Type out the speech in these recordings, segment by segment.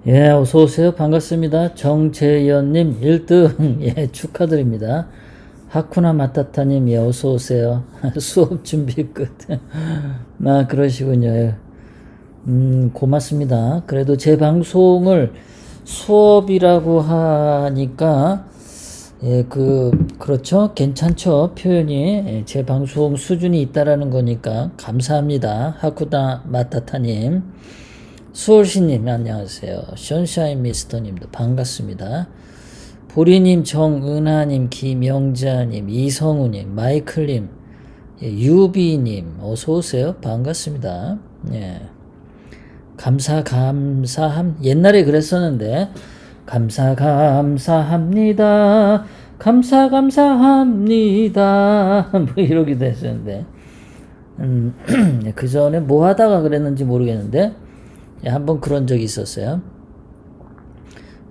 예, 어서 오세요. 반갑습니다. 정재현님 1등 예, 축하드립니다. 하쿠나 마타타님 예, 어서 오세요. 수업 준비 끝. 그러시군요. 예. 고맙습니다. 그래도 제 방송을 수업이라고 하니까 예, 그렇죠. 괜찮죠. 표현이 예, 제 방송 수준이 있다라는 거니까 감사합니다. 하쿠나 마타타님. 수월씨님 안녕하세요. 션샤인 미스터님도 반갑습니다. 보리님, 정은하님, 김영자님, 이성우님, 마이클님, 예, 유비님 어서오세요. 반갑습니다. 예. 감사함 옛날에 그랬었는데 감사합니다. 감사합니다. 뭐 이러기도 했었는데 그 전에 뭐 하다가 그랬는지 모르겠는데 예, 한번 그런 적이 있었어요.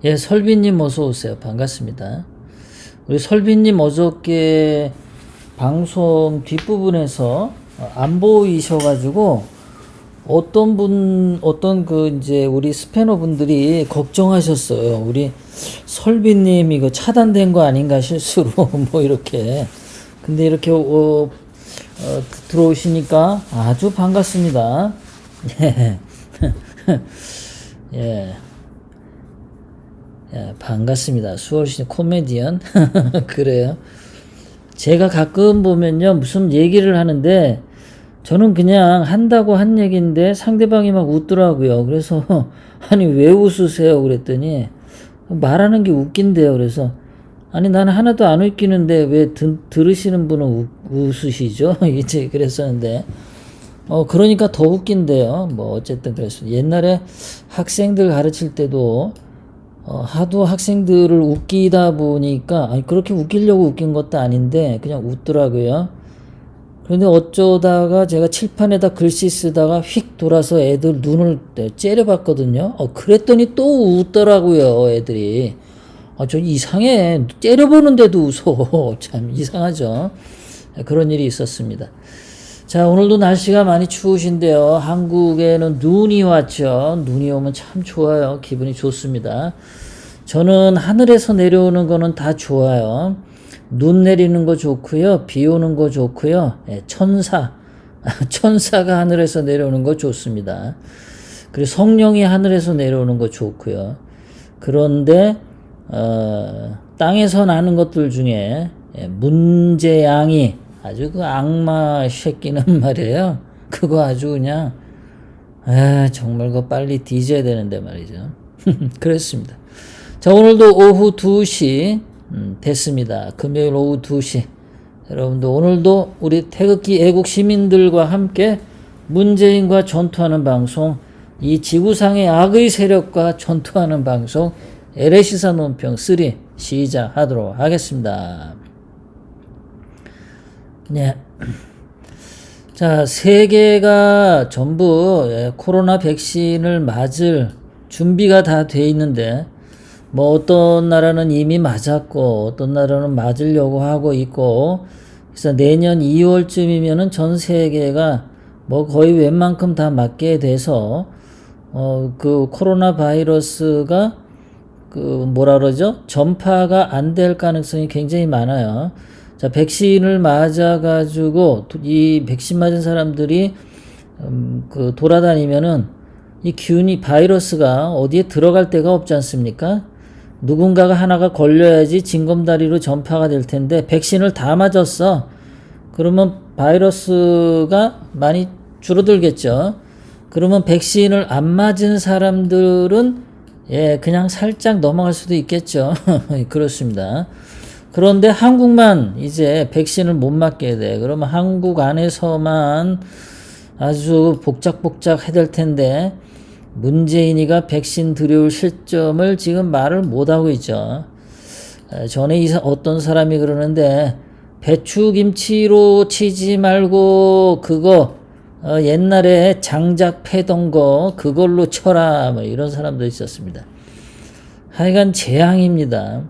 예, 설비님 어서 오세요. 반갑습니다. 우리 설비님 어저께 방송 뒷부분에서 안 보이셔가지고 어떤 이제 우리 스패너 분들이 걱정하셨어요. 우리 설비님 이거 차단된 거 아닌가 실수로 뭐 이렇게. 근데 이렇게 들어오시니까 아주 반갑습니다. 예. 예. 예, 반갑습니다. 수월씨 코미디언. 그래요. 제가 가끔 보면요, 무슨 얘기를 하는데, 저는 그냥 한다고 한 얘기인데, 상대방이 막 웃더라고요. 그래서, 아니, 왜 웃으세요? 그랬더니, 말하는 게 웃긴대요. 그래서, 아니, 나는 하나도 안 웃기는데, 왜 들으시는 분은 웃으시죠? 이제 그랬었는데, 그러니까 더 웃긴데요. 뭐, 어쨌든 그랬어. 옛날에 학생들 가르칠 때도, 하도 학생들을 웃기다 보니까, 아니, 그렇게 웃기려고 웃긴 것도 아닌데, 그냥 웃더라고요. 그런데 어쩌다가 제가 칠판에다 글씨 쓰다가 휙 돌아서 애들 눈을 째려봤거든요. 그랬더니 또 웃더라고요, 애들이. 저 이상해. 째려보는데도 웃어. 참 이상하죠. 그런 일이 있었습니다. 자, 오늘도 날씨가 많이 추우신데요. 한국에는 눈이 왔죠. 눈이 오면 참 좋아요. 기분이 좋습니다. 저는 하늘에서 내려오는 거는 다 좋아요. 눈 내리는 거 좋고요. 비 오는 거 좋고요. 예, 천사가 하늘에서 내려오는 거 좋습니다. 그리고 성령이 하늘에서 내려오는 거 좋고요. 그런데 땅에서 나는 것들 중에 문제양이 아주 그 악마 새끼는 말이에요. 그거 아주 그냥 정말 그거 빨리 뒤져야 되는데 말이죠. 그렇습니다. 자, 오늘도 오후 2시 됐습니다. 금요일 오후 2시. 여러분들 오늘도 우리 태극기 애국 시민들과 함께 문재인과 전투하는 방송, 이 지구상의 악의 세력과 전투하는 방송 LA시사 논평 3 시작하도록 하겠습니다. 네. 자, 세계가 전부 코로나 백신을 맞을 준비가 다 돼 있는데, 뭐 어떤 나라는 이미 맞았고, 어떤 나라는 맞으려고 하고 있고, 그래서 내년 2월쯤이면은 전 세계가 뭐 거의 웬만큼 다 맞게 돼서, 그 코로나 바이러스가 뭐라 그러죠? 전파가 안 될 가능성이 굉장히 많아요. 자, 백신을 맞아가지고, 이 백신 맞은 사람들이, 돌아다니면은, 이 바이러스가 어디에 들어갈 데가 없지 않습니까? 누군가가 하나가 걸려야지 징검다리로 전파가 될 텐데, 백신을 다 맞았어. 그러면 바이러스가 많이 줄어들겠죠. 그러면 백신을 안 맞은 사람들은, 그냥 살짝 넘어갈 수도 있겠죠. 그렇습니다. 그런데 한국만 이제 백신을 못 맞게 돼. 그러면 한국 안에서만 아주 복작복작 해야 될 텐데, 문재인이가 백신 들여올 시점을 지금 말을 못하고 있죠. 전에 어떤 사람이 그러는데, 배추김치로 치지 말고 그거 옛날에 장작 패던 거 그걸로 쳐라, 뭐 이런 사람도 있었습니다. 하여간 재앙입니다.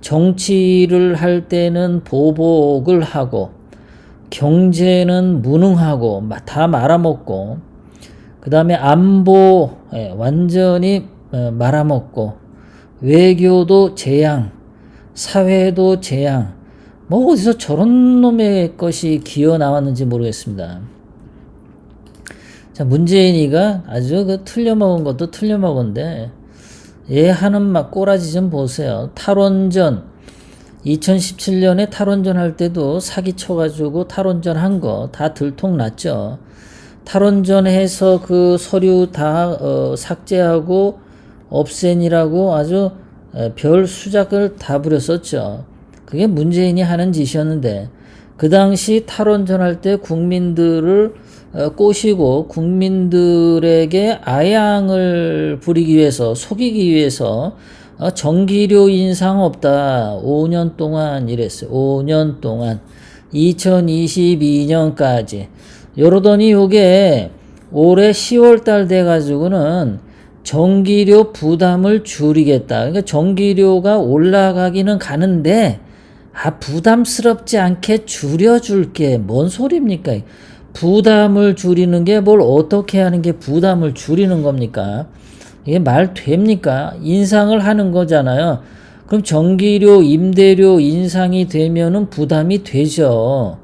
정치를 할 때는 보복을 하고, 경제는 무능하고 다 말아먹고, 그 다음에 안보 완전히 말아먹고 외교도 재앙, 사회도 재앙. 뭐 어디서 저런 놈의 것이 기어 나왔는지 모르겠습니다. 자, 문재인이가 아주 그 틀려먹은 것도 틀려먹은데 얘 하는 막 꼬라지 좀 보세요. 탈원전 2017년에 탈원전 할 때도 사기 쳐가지고 탈원전 한 거 다 들통났죠. 탈원전 해서 그 서류 다 삭제하고 없앤이라고 아주 별 수작을 다 부렸었죠. 그게 문재인이 하는 짓이었는데 그 당시 탈원전 할 때 국민들을 꼬시고 국민들에게 아양을 부리기 위해서 속이기 위해서 전기료 인상 없다. 5년 동안 이랬어요. 5년 동안 2022년까지 이러더니 요게 올해 10월 달 돼 가지고는 전기료 부담을 줄이겠다. 그러니까 전기료가 올라가기는 가는데 부담스럽지 않게 줄여줄게. 뭔 소리입니까? 부담을 줄이는 게 뭘 어떻게 하는 게 부담을 줄이는 겁니까? 이게 말 됩니까? 인상을 하는 거잖아요. 그럼 전기료, 임대료 인상이 되면은 부담이 되죠.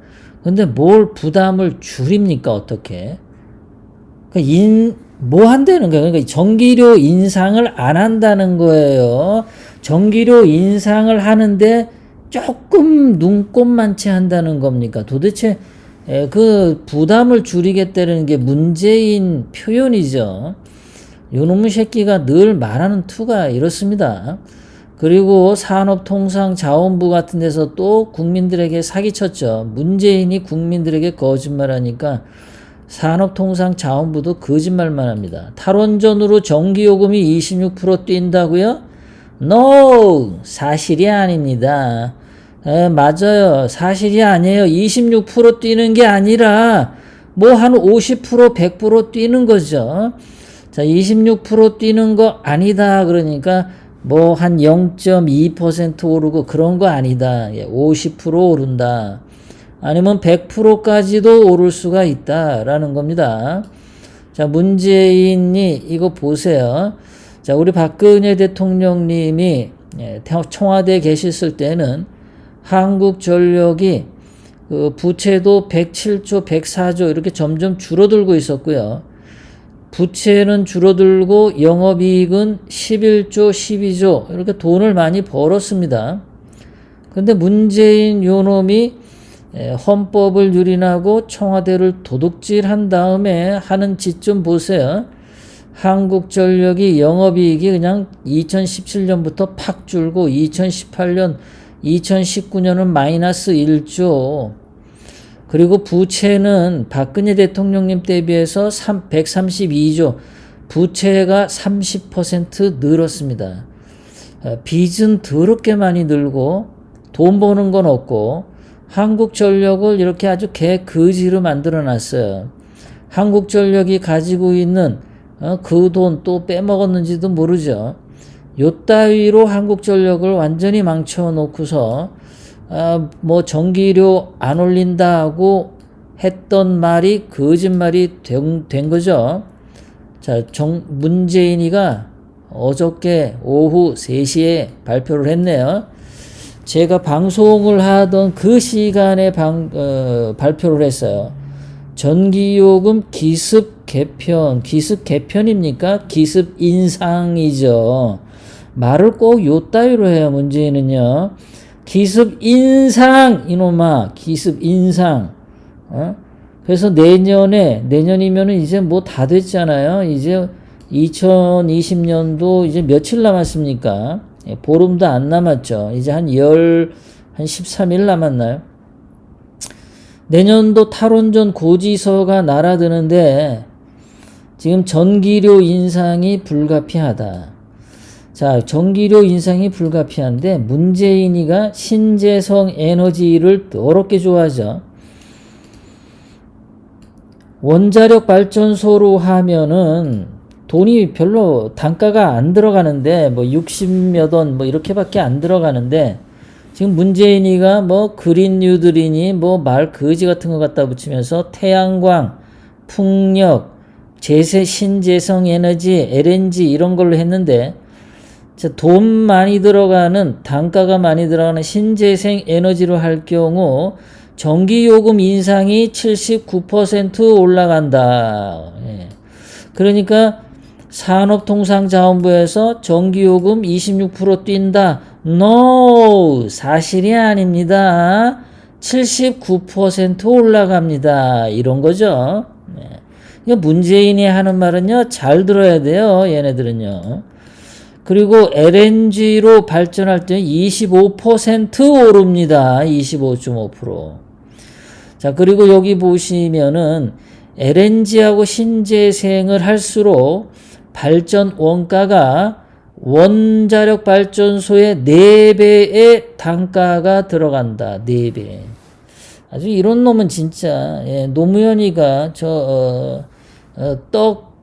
근데 뭘 부담을 줄입니까? 어떻게? 뭐 한다는 거예요? 그러니까 전기료 인상을 안 한다는 거예요. 전기료 인상을 하는데 조금 눈꼽만치 한다는 겁니까? 도대체 그 부담을 줄이겠다는 게 문재인 표현이죠. 요놈의 새끼가 늘 말하는 투가 이렇습니다. 그리고 산업통상자원부 같은 데서 또 국민들에게 사기쳤죠. 문재인이 국민들에게 거짓말하니까 산업통상자원부도 거짓말만 합니다. 탈원전으로 전기요금이 26% 뛴다고요? No! 사실이 아닙니다. 맞아요. 사실이 아니에요. 26% 뛰는 게 아니라 뭐 한 50%, 100% 뛰는 거죠. 자, 26% 뛰는 거 아니다. 그러니까 뭐 한 0.2% 오르고 그런 거 아니다. 50% 오른다. 아니면 100%까지도 오를 수가 있다라는 겁니다. 자, 문재인이 이거 보세요. 자, 우리 박근혜 대통령님이 청와대에 계셨을 때는 한국전력이 그 부채도 107조, 104조 이렇게 점점 줄어들고 있었고요. 부채는 줄어들고 영업이익은 11조, 12조 이렇게 돈을 많이 벌었습니다. 근데 문재인 요놈이 헌법을 유린하고 청와대를 도둑질한 다음에 하는 짓 좀 보세요. 한국전력이 영업이익이 그냥 2017년부터 팍 줄고 2018년, 2019년은 마이너스 1조. 그리고 부채는 박근혜 대통령님 때 비해서 132조. 부채가 30% 늘었습니다. 빚은 더럽게 많이 늘고 돈 버는 건 없고 한국전력을 이렇게 아주 개거지로 만들어 놨어요. 한국전력이 가지고 있는 그 돈 또 빼먹었는지도 모르죠. 요따위로 한국전력을 완전히 망쳐놓고서 뭐 전기료 안 올린다고 했던 말이 거짓말이 된 거죠. 자, 문재인이가 어저께 오후 3시에 발표를 했네요. 제가 방송을 하던 그 시간에 발표를 했어요. 전기요금 기습 개편입니까? 기습 인상이죠. 말을 꼭 요따위로 해요, 문재인은요. 기습 인상, 이놈아, 기습 인상. 그래서 내년이면은 이제 뭐 다 됐잖아요. 이제 2020년도 이제 며칠 남았습니까? 보름도 안 남았죠. 이제 한 13일 남았나요? 내년도 탈원전 고지서가 날아드는데 지금 전기료 인상이 불가피하다. 자, 전기료 인상이 불가피한데 문재인이가 신재생 에너지를 더럽게 좋아하죠. 원자력 발전소로 하면은 돈이 별로 단가가 안 들어가는데 뭐 60몇 원 뭐 이렇게밖에 안 들어가는데 지금 문재인이가 뭐 그린 뉴딜이니 뭐 말 거지 같은 거 갖다 붙이면서 태양광, 풍력, 신재생 에너지, LNG 이런 걸로 했는데, 자, 돈 많이 들어가는, 단가가 많이 들어가는 신재생 에너지로 할 경우 전기요금 인상이 79% 올라간다. 예. 그러니까 산업통상자원부에서 전기요금 26% 뛴다. No! 사실이 아닙니다. 79% 올라갑니다. 이런 거죠. 예. 그러니까 문재인이 하는 말은요, 잘 들어야 돼요. 얘네들은요. 그리고 LNG로 발전할 때 25% 오릅니다. 25.5%. 자, 그리고 여기 보시면은 LNG하고 신재생을 할수록 발전 원가가 원자력 발전소의 4배의 단가가 들어간다. 4배. 아주 이런 놈은 진짜, 예, 노무현이가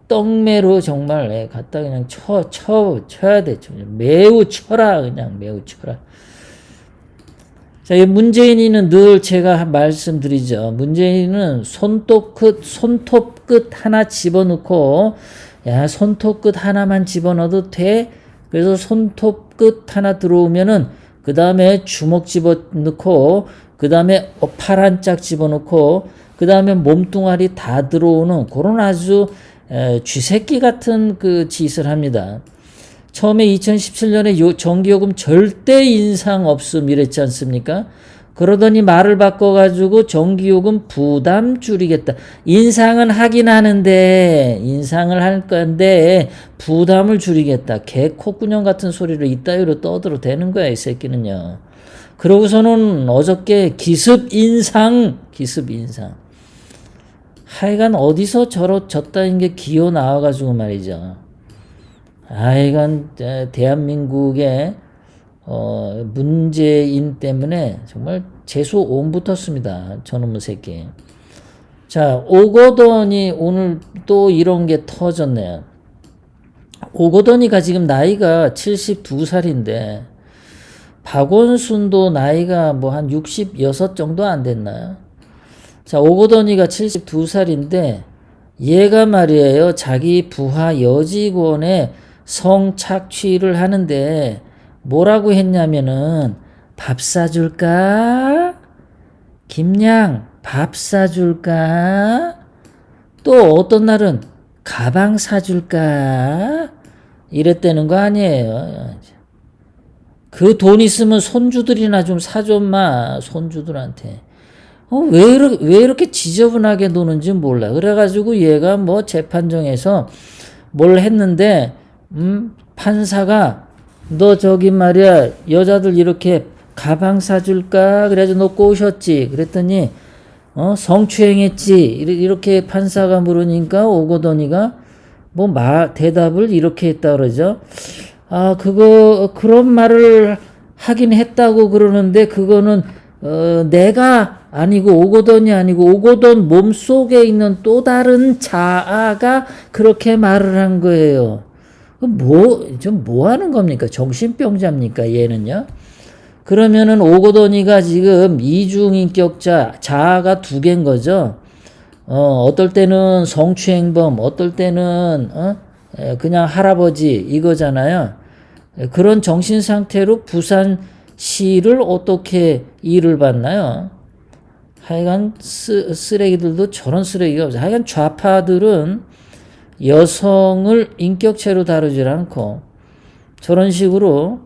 떡매로 정말, 예, 갖다 그냥 쳐야 돼. 매우 쳐라. 그냥 매우 쳐라. 자, 이 문재인이는 늘 제가 말씀드리죠. 문재인은 손톱 끝 하나 집어넣고, 야, 손톱 끝 하나만 집어넣어도 돼. 그래서 손톱 끝 하나 들어오면은, 그 다음에 주먹 집어넣고, 그 다음에 팔 한 짝 집어넣고, 그 다음에 몸뚱아리 다 들어오는 그런 아주 쥐새끼 같은 그 짓을 합니다. 처음에 2017년에 전기요금 절대 인상 없음 이랬지 않습니까? 그러더니 말을 바꿔가지고 전기요금 부담 줄이겠다. 인상은 하긴 하는데, 인상을 할 건데 부담을 줄이겠다. 개 콧구녕 같은 소리를 이따위로 떠들어 대는 거야, 이 새끼는요. 그러고서는 어저께 기습 인상. 하여간 어디서 저따인 게 기어 나와가지고 말이죠. 하여간 대한민국의 문재인 때문에 정말 재수 온 붙었습니다. 저놈의 새끼. 자, 오거돈이 오늘 또 이런 게 터졌네요. 오거돈이가 지금 나이가 72살인데 박원순도 나이가 뭐 한 66 정도 안 됐나요? 자, 오거돈이가 72살인데 얘가 말이에요. 자기 부하 여직원의 성착취를 하는데 뭐라고 했냐면은 밥 사줄까? 김양 밥 사줄까? 또 어떤 날은 가방 사줄까? 이랬다는 거 아니에요. 그 돈 있으면 손주들이나 좀 사줘 마. 손주들한테. 왜 이렇게 지저분하게 노는지 몰라. 그래가지고 얘가 뭐 재판정에서 뭘 했는데, 판사가 너 저기 말이야 여자들 이렇게 가방 사줄까? 그래가지고 너 꼬셨지. 그랬더니 성추행했지. 이렇게 판사가 물으니까 오거돈이가 뭐 대답을 이렇게 했다 그러죠. 아, 그런 말을 하긴 했다고 그러는데 그거는 내가 아니고 오거돈이 아니고 오거돈 몸속에 있는 또 다른 자아가 그렇게 말을 한 거예요. 뭐 하는 겁니까? 정신병자입니까? 얘는요? 그러면은 오거돈이가 지금 이중인격자, 자아가 2개인 거죠. 어떨 때는 성추행범, 어떨 때는, 그냥 할아버지, 이거잖아요. 그런 정신 상태로 부산시를 어떻게 일을 받나요? 하여간 쓰레기들도 저런 쓰레기가 없어요. 하여간 좌파들은 여성을 인격체로 다루질 않고 저런 식으로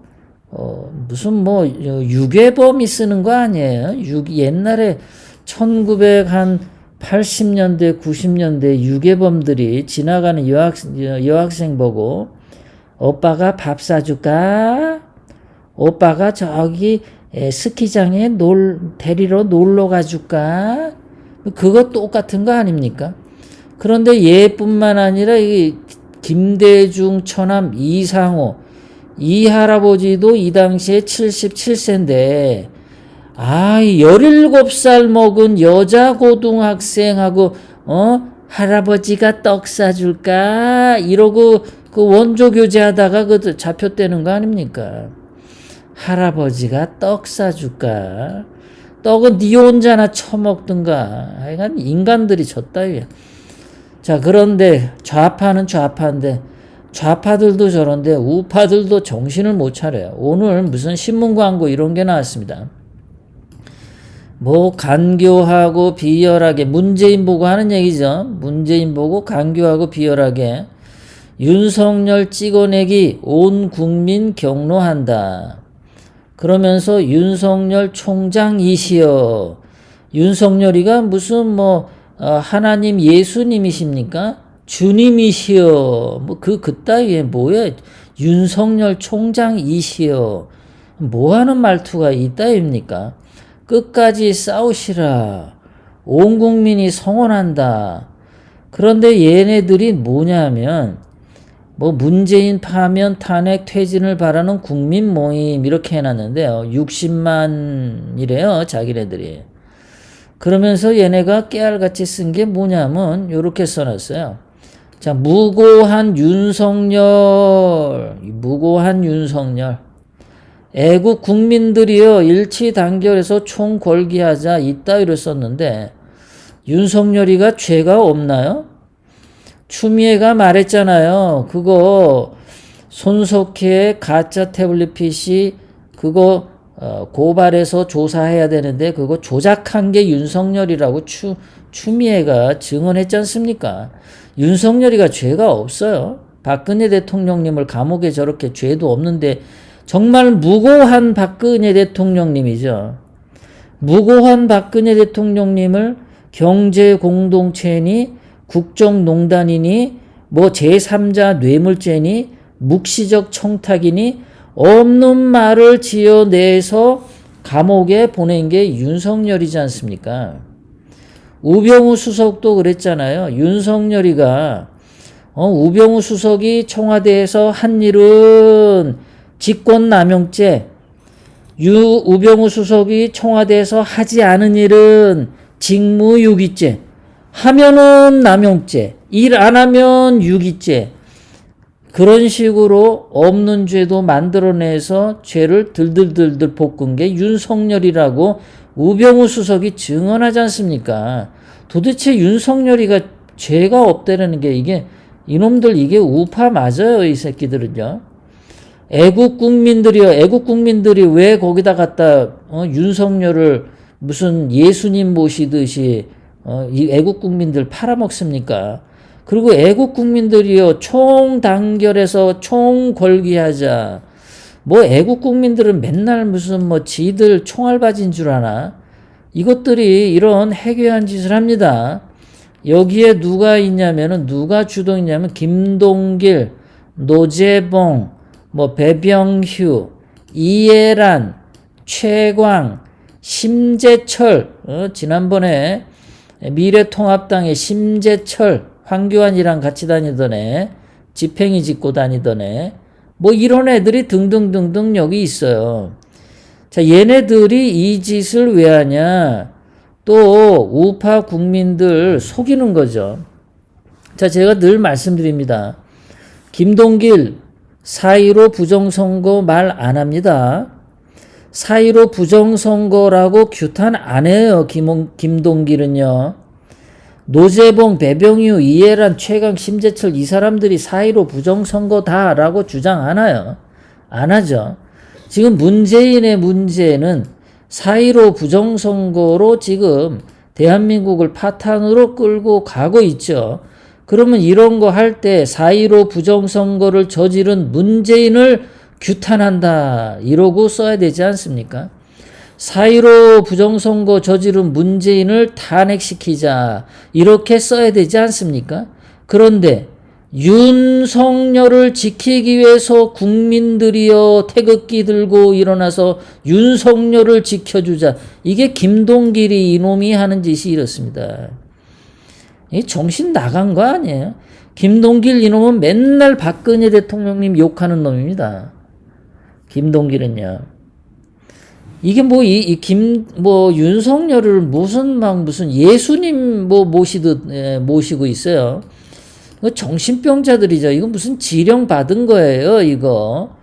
무슨 뭐 유괴범이 쓰는 거 아니에요? 옛날에 1980년대 90년대 유괴범들이 지나가는 여학생 보고 오빠가 밥 사줄까? 오빠가 저기 스키장에 데리러 놀러 가줄까? 그거 똑같은 거 아닙니까? 그런데 얘뿐만 아니라 이 김대중 처남 이상호 이 할아버지도 이 당시에 77세인데 17살 먹은 여자 고등학생하고 할아버지가 떡 사줄까? 이러고 그 원조 교제하다가 그 잡혔다는 거 아닙니까? 할아버지가 떡 사줄까? 떡은 니 혼자나 처먹든가. 하여간 인간들이 졌다. 자, 그런데 좌파는 좌파인데 좌파들도 저런데 우파들도 정신을 못 차려요. 오늘 무슨 신문 광고 이런 게 나왔습니다. 뭐 간교하고 비열하게 문재인 보고 하는 얘기죠. 문재인 보고 간교하고 비열하게 윤석열 찍어내기 온 국민 경로한다. 그러면서 윤석열 총장이시여. 윤석열이가 무슨 뭐 하나님 예수님이십니까? 주님이시여. 뭐 그따위에 뭐야? 윤석열 총장이시여. 뭐 하는 말투가 이따위입니까? 끝까지 싸우시라. 온 국민이 성원한다. 그런데 얘네들이 뭐냐면 뭐 문재인 파면 탄핵 퇴진을 바라는 국민 모임 이렇게 해놨는데요. 60만이래요. 자기네들이. 그러면서 얘네가 깨알같이 쓴 게 뭐냐면 요렇게 써놨어요. 자, 무고한 윤석열. 애국 국민들이여 일치 단결해서 총 걸기하자 이따위로 썼는데 윤석열이가 죄가 없나요? 추미애가 말했잖아요. 그거 손석희의 가짜 태블릿 PC 그거 고발해서 조사해야 되는데 그거 조작한 게 윤석열이라고 추미애가 증언했지 않습니까? 윤석열이가 죄가 없어요. 박근혜 대통령님을 감옥에 저렇게 죄도 없는데 정말 무고한 박근혜 대통령님이죠. 무고한 박근혜 대통령님을 경제공동체니 국정농단이니 뭐 제3자 뇌물죄니 묵시적 청탁이니 없는 말을 지어내서 감옥에 보낸 게 윤석열이지 않습니까? 우병우 수석도 그랬잖아요. 윤석열이가 우병우 수석이 청와대에서 한 일은 직권남용죄, 우병우 수석이 청와대에서 하지 않은 일은 직무유기죄, 하면은 남용죄, 일 안 하면 유기죄, 그런 식으로 없는 죄도 만들어내서 죄를 들들들들 볶은 게 윤석열이라고 우병우 수석이 증언하지 않습니까? 도대체 윤석열이가 죄가 없다라는 게 이게 이놈들 이게 우파 맞아요, 이 새끼들은요. 애국 국민들이 왜 거기다 갖다 윤석열을 무슨 예수님 모시듯이 이 애국 국민들 팔아먹습니까? 그리고 애국 국민들이요 총 단결해서 총 걸기하자. 뭐 애국 국민들은 맨날 무슨 뭐 지들 총알바지인 줄 아나? 이것들이 이런 해괴한 짓을 합니다. 여기에 누가 있냐면은 누가 주동이냐면 김동길, 노재봉, 뭐 배병휴, 이해란, 최광, 심재철, 지난번에 미래통합당의 심재철, 황교안이랑 같이 다니던 애, 지팽이 짚고 다니던 애, 뭐 이런 애들이 등등등등 여기 있어요. 자, 얘네들이 이 짓을 왜 하냐? 또 우파 국민들 속이는 거죠. 자, 제가 늘 말씀드립니다. 김동길 4.15 부정선거 말 안 합니다. 4.15 부정선거라고 규탄 안 해요. 김동길은요. 노재봉, 배병유, 이해란, 최강, 심재철 이 사람들이 4.15 부정선거다라고 주장 안 해요. 안 하죠. 지금 문재인의 문제는 4.15 부정선거로 지금 대한민국을 파탄으로 끌고 가고 있죠. 그러면 이런 거 할 때 4.15 부정선거를 저지른 문재인을 규탄한다 이러고 써야 되지 않습니까? 4.15 부정선거 저지른 문재인을 탄핵시키자 이렇게 써야 되지 않습니까? 그런데 윤석열을 지키기 위해서 국민들이여 태극기 들고 일어나서 윤석열을 지켜주자. 이게 김동길이 이놈이 하는 짓이 이렇습니다. 이 정신 나간 거 아니에요? 김동길 이놈은 맨날 박근혜 대통령님 욕하는 놈입니다. 김동길은요. 이게 뭐 뭐 윤석열을 무슨 예수님 뭐 모시듯 모시고 있어요. 정신병자들이죠. 이거 무슨 지령 받은 거예요, 이거.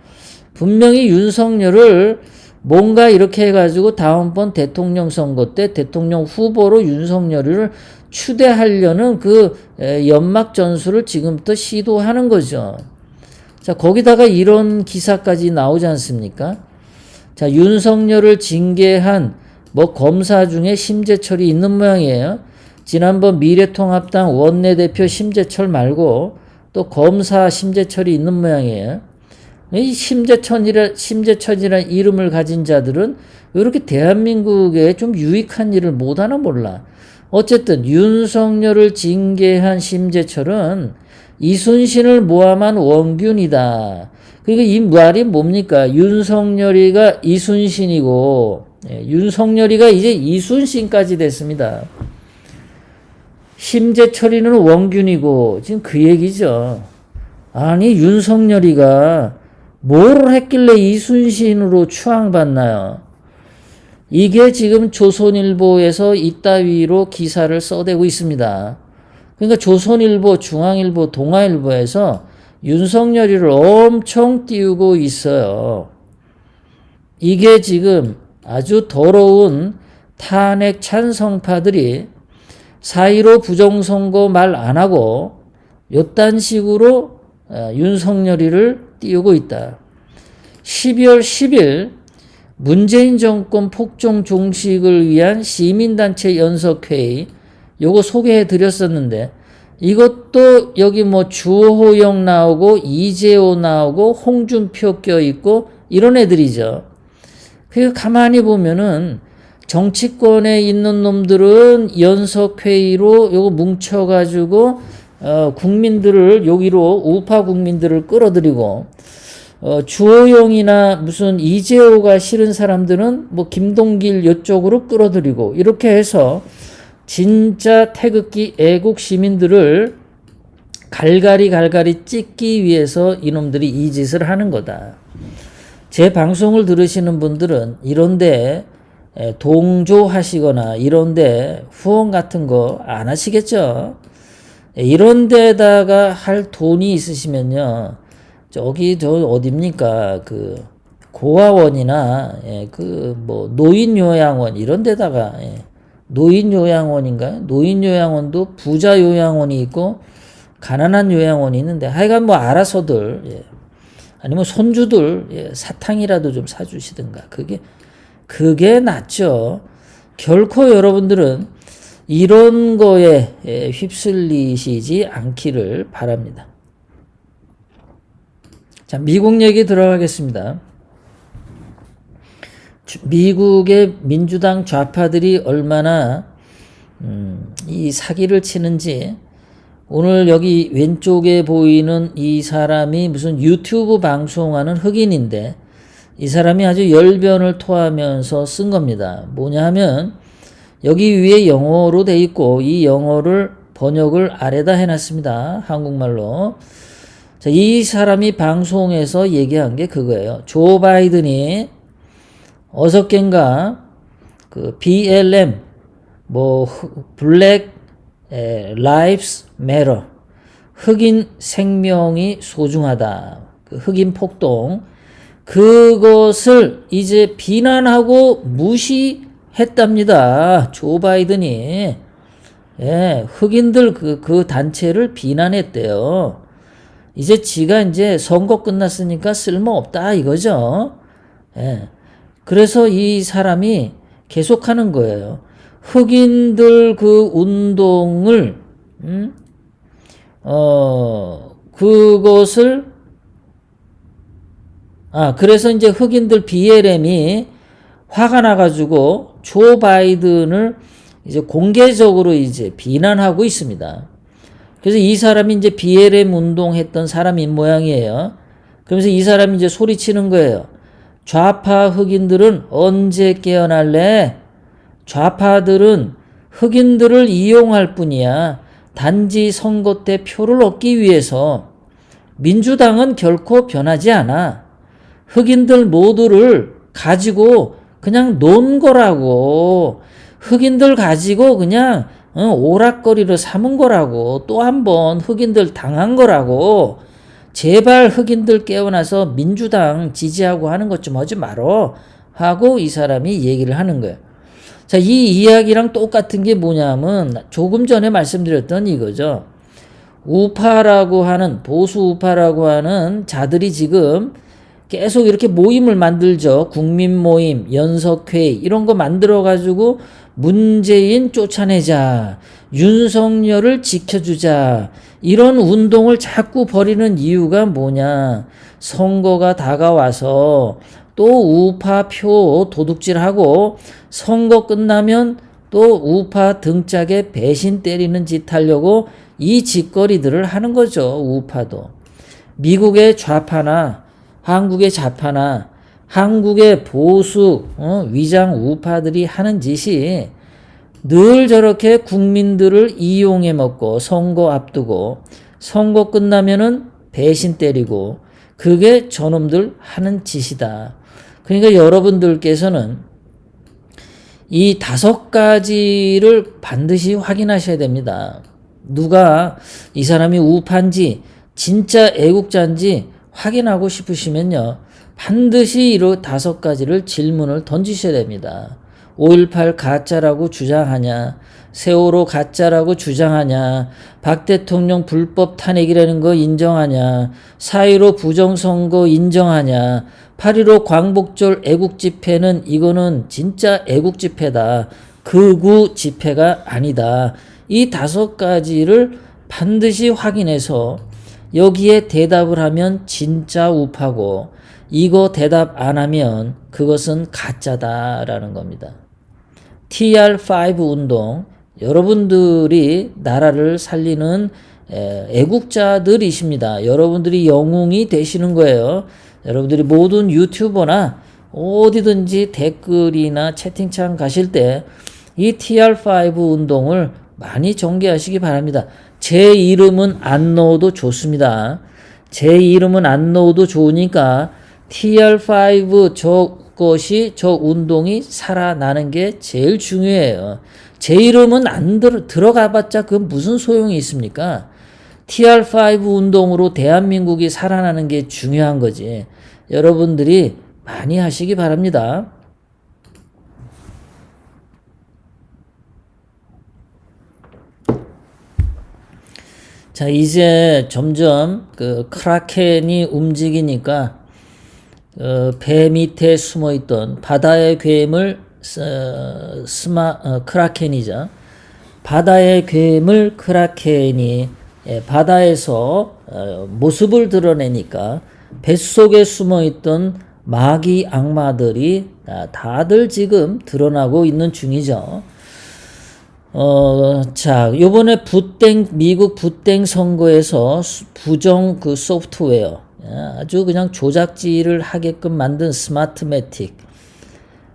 분명히 윤석열을 뭔가 이렇게 해가지고 다음번 대통령 선거 때 대통령 후보로 윤석열을 추대하려는 그 연막 전술을 지금부터 시도하는 거죠. 자, 거기다가 이런 기사까지 나오지 않습니까? 자, 윤석열을 징계한 뭐 검사 중에 심재철이 있는 모양이에요. 지난번 미래통합당 원내대표 심재철 말고 또 검사 심재철이 있는 모양이에요. 이 심재철이라는 이름을 가진 자들은 왜 이렇게 대한민국에 좀 유익한 일을 못하나 몰라. 어쨌든 윤석열을 징계한 심재철은 이순신을 모함한 원균이다. 그러니까 이 말이 뭡니까? 윤석열이가 이순신이고 윤석열이가 이제 이순신까지 됐습니다. 심재철이는 원균이고 지금 그 얘기죠. 아니 윤석열이가 뭘 했길래 이순신으로 추앙받나요? 이게 지금 조선일보에서 이따위로 기사를 써대고 있습니다. 그러니까 조선일보, 중앙일보, 동아일보에서 윤석열이를 엄청 띄우고 있어요. 이게 지금 아주 더러운 탄핵 찬성파들이 4.15 부정선거 말 안 하고 요딴 식으로 윤석열이를 띄우고 있다. 12월 10일 문재인 정권 폭정 종식을 위한 시민단체 연석회의 요거 소개해 드렸었는데 이것도 여기 뭐 주호영 나오고 이재호 나오고 홍준표 껴있고 이런 애들이죠. 그 가만히 보면은 정치권에 있는 놈들은 연석회의로 요거 뭉쳐가지고 국민들을 여기로 우파 국민들을 끌어들이고 주호영이나 무슨 이재호가 싫은 사람들은 뭐 김동길 이쪽으로 끌어들이고 이렇게 해서 진짜 태극기 애국 시민들을 갈갈이 찍기 위해서 이놈들이 이 짓을 하는 거다. 제 방송을 들으시는 분들은 이런데 동조하시거나 이런데 후원 같은 거 안 하시겠죠? 이런 데다가 할 돈이 있으시면요. 저기 저 어딥니까? 그 고아원이나 그 뭐 노인요양원 이런 데다가 노인요양원인가요? 노인요양원도 부자 요양원이 있고 가난한 요양원이 있는데 하여간 뭐 알아서들 아니면 손주들 사탕이라도 좀 사주시든가 그게 낫죠. 결코 여러분들은 이런 거에 휩쓸리시지 않기를 바랍니다. 자, 미국 얘기 들어가겠습니다. 미국의 민주당 좌파들이 얼마나 이 사기를 치는지 오늘 여기 왼쪽에 보이는 이 사람이 무슨 유튜브 방송하는 흑인인데 이 사람이 아주 열변을 토하면서 쓴 겁니다. 뭐냐 하면 여기 위에 영어로 돼 있고 이 영어를 번역을 아래다 해놨습니다. 한국말로. 자, 이 사람이 방송에서 얘기한 게 그거예요. 조 바이든이 어저껜가 그 BLM 뭐 블랙 라이브스 매터 흑인 생명이 소중하다. 그 흑인 폭동 그것을 이제 비난하고 무시했답니다. 조 바이든이 흑인들 그 단체를 비난했대요. 이제 지가 이제 선거 끝났으니까 쓸모없다 이거죠. 그래서 이 사람이 계속하는 거예요. 흑인들 그 운동을 그것을 그래서 이제 흑인들 BLM이 화가 나가지고 조 바이든을 이제 공개적으로 이제 비난하고 있습니다. 그래서 이 사람이 이제 BLM 운동했던 사람인 모양이에요. 그러면서 이 사람이 이제 소리치는 거예요. 좌파 흑인들은 언제 깨어날래? 좌파들은 흑인들을 이용할 뿐이야. 단지 선거 때 표를 얻기 위해서. 민주당은 결코 변하지 않아. 흑인들 모두를 가지고 그냥 논 거라고. 흑인들 가지고 그냥 오락거리로 삼은 거라고. 또 한 번 흑인들 당한 거라고. 제발 흑인들 깨어나서 민주당 지지하고 하는 것 좀 하지 말어 하고 이 사람이 얘기를 하는 거예요. 자, 이 이야기랑 똑같은 게 뭐냐면 조금 전에 말씀드렸던 이거죠. 우파라고 하는, 보수 우파라고 하는 자들이 지금 계속 이렇게 모임을 만들죠. 국민 모임, 연석회의 이런 거 만들어 가지고 문재인 쫓아내자, 윤석열을 지켜주자, 이런 운동을 자꾸 벌이는 이유가 뭐냐. 선거가 다가와서 또 우파 표 도둑질하고 선거 끝나면 또 우파 등짝에 배신 때리는 짓 하려고 이 짓거리들을 하는 거죠. 우파도. 미국의 좌파나 한국의 좌파나 한국의 보수 위장 우파들이 하는 짓이 늘 저렇게 국민들을 이용해 먹고 선거 앞두고 선거 끝나면은 배신 때리고 그게 저놈들 하는 짓이다. 그러니까 여러분들께서는 이 5가지를 반드시 확인하셔야 됩니다. 누가 이 사람이 우파인지 진짜 애국자인지 확인하고 싶으시면요. 반드시 이 5가지를 질문을 던지셔야 됩니다. 5.18 가짜라고 주장하냐? 세월호 가짜라고 주장하냐? 박 대통령 불법 탄핵이라는 거 인정하냐? 4.15 부정선거 인정하냐? 8.15 광복절 애국집회는 이거는 진짜 애국집회다. 극우 집회가 아니다. 이 5가지를 반드시 확인해서 여기에 대답을 하면 진짜 우파고 이거 대답 안 하면 그것은 가짜다라는 겁니다. TR5 운동, 여러분들이 나라를 살리는 애국자들이십니다. 여러분들이 영웅이 되시는 거예요. 여러분들이 모든 유튜버나 어디든지 댓글이나 채팅창 가실 때 이 TR5 운동을 많이 전개하시기 바랍니다. 제 이름은 안 넣어도 좋습니다. 제 이름은 안 넣어도 좋으니까 TR5 저것이 저 운동이 살아나는 게 제일 중요해요. 제 이름은 안 들어가봤자 그 무슨 소용이 있습니까? TR5 운동으로 대한민국이 살아나는 게 중요한 거지. 여러분들이 많이 하시기 바랍니다. 자, 이제 점점 그 크라켄이 움직이니까 배 밑에 숨어있던 바다의 괴물 크라켄이죠. 바다의 괴물 크라켄이 바다에서 모습을 드러내니까 뱃속에 숨어있던 마귀 악마들이 다들 지금 드러나고 있는 중이죠. 자, 요번에 미국 붓땡 선거에서 부정 그 소프트웨어, 아주 그냥 조작질을 하게끔 만든 스마트매틱.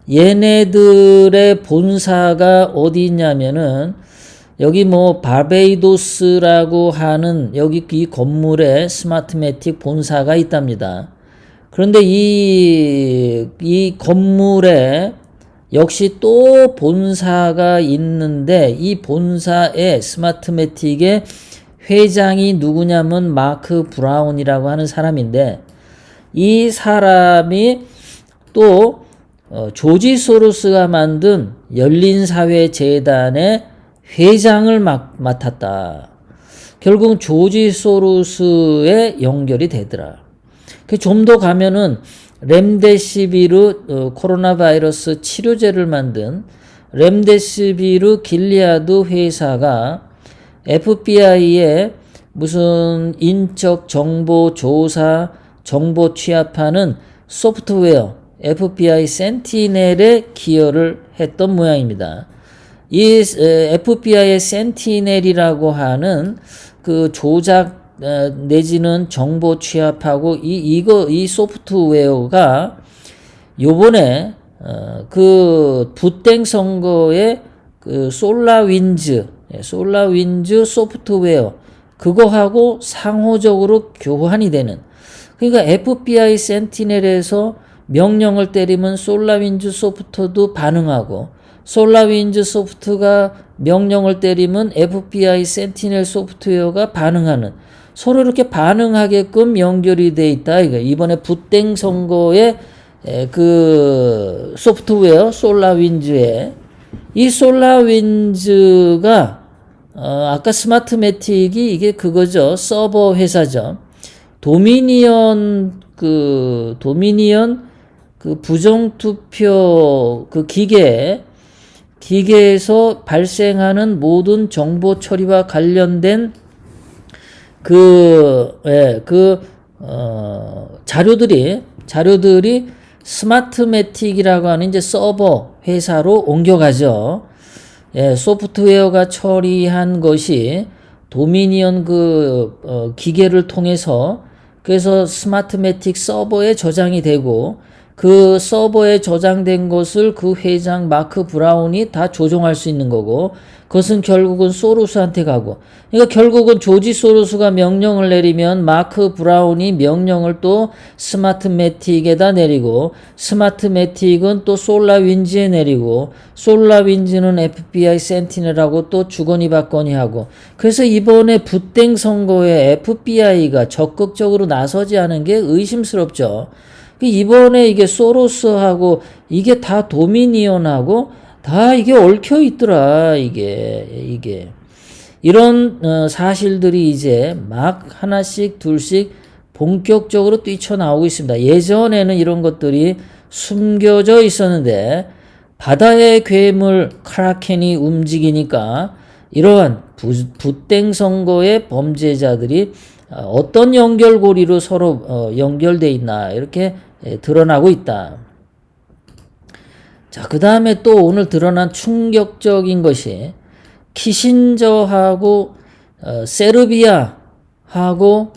얘네들의 본사가 어디 있냐면은, 여기 뭐, 바베이도스라고 하는 여기 이 건물에 스마트매틱 본사가 있답니다. 그런데 이 건물에 역시 또 본사가 있는데 이 본사의 스마트매틱의 회장이 누구냐면 마크 브라운이라고 하는 사람인데 이 사람이 또 조지 소로스가 만든 열린사회재단의 회장을 맡았다. 결국 조지 소로스에 연결이 되더라. 좀 더 가면은 렘데시비르 코로나 바이러스 치료제를 만든 렘데시비르 길리아드 회사가 FBI에 무슨 인적 정보 조사 정보 취합하는 소프트웨어 FBI 센티넬에 기여를 했던 모양입니다. 이 FBI의 센티넬이라고 하는 그 조작 내지는 정보 취합하고 이 소프트웨어가 요번에 그 붓땡 선거에 그 솔라윈즈 소프트웨어 그거하고 상호적으로 교환이 되는, 그러니까 FBI 센티넬에서 명령을 때리면 솔라윈즈 소프트도 반응하고 솔라윈즈 소프트가 명령을 때리면 FBI 센티넬 소프트웨어가 반응하는, 서로 이렇게 반응하게끔 연결이 돼 있다. 이번에 붓땡 선거의 그 소프트웨어 솔라윈즈에 이 솔라윈즈가 아까 스마트매틱이 이게 그거죠. 서버 회사죠. 도미니언 그 부정투표 그 기계에서 발생하는 모든 정보 처리와 관련된 자료들이 스마트매틱이라고 하는 이제 서버 회사로 옮겨가죠. 예, 소프트웨어가 처리한 것이 도미니언 기계를 통해서 그래서 스마트매틱 서버에 저장이 되고 그 서버에 저장된 것을 그 회장 마크 브라운이 다 조종할 수 있는 거고 그것은 결국은 소로스한테 가고 그러니까 결국은 조지 소로스가 명령을 내리면 마크 브라운이 명령을 또 스마트매틱에다 내리고 스마트매틱은 또 솔라윈즈에 내리고 솔라윈즈는 FBI 센티넬하고 또 주거니 받거니 하고 그래서 이번에 붓땡 선거에 FBI가 적극적으로 나서지 않은 게 의심스럽죠. 이번에 이게 소로스하고 이게 다 도미니언하고 다 이게 얽혀 있더라. 이게 이런 사실들이 이제 막 하나씩 둘씩 본격적으로 뛰쳐나오고 있습니다. 예전에는 이런 것들이 숨겨져 있었는데 바다의 괴물 크라켄이 움직이니까 이러한 붓땡 선거의 범죄자들이 어떤 연결고리로 서로 연결돼 있나 이렇게 드러나고 있다. 자, 그 다음에 또 오늘 드러난 충격적인 것이 키신저하고 세르비아하고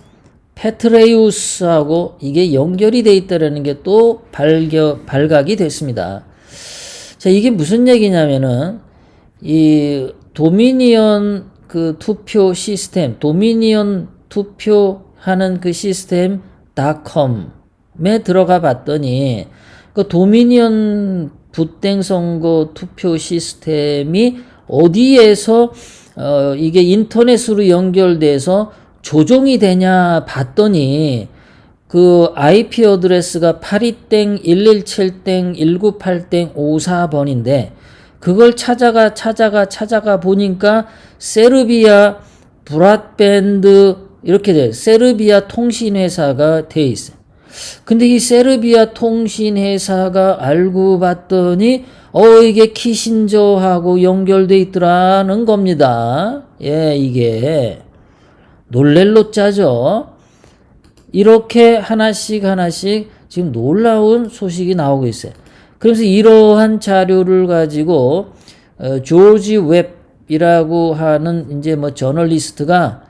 페트레이우스하고 이게 연결이 돼 있다는 게 또 발각이 됐습니다. 자, 이게 무슨 얘기냐면은 이 도미니언 그 투표 시스템, 도미니언 투표하는 그 시스템 .com에 들어가 봤더니 그 도미니언 붓땡 선거 투표 시스템이 어디에서 이게 인터넷으로 연결돼서 조종이 되냐 봤더니 그 IP 어드레스가 82.117.198.54번인데 그걸 찾아가 보니까 세르비아 브라드밴드 이렇게 돼. 세르비아 통신회사가 돼 있어요. 근데 이 세르비아 통신회사가 알고 봤더니 이게 키신저하고 연결돼 있더라는 겁니다. 예, 이게 놀랄로 짜죠. 이렇게 하나씩 지금 놀라운 소식이 나오고 있어요. 그래서 이러한 자료를 가지고 조지 웹이라고 하는 이제 뭐 저널리스트가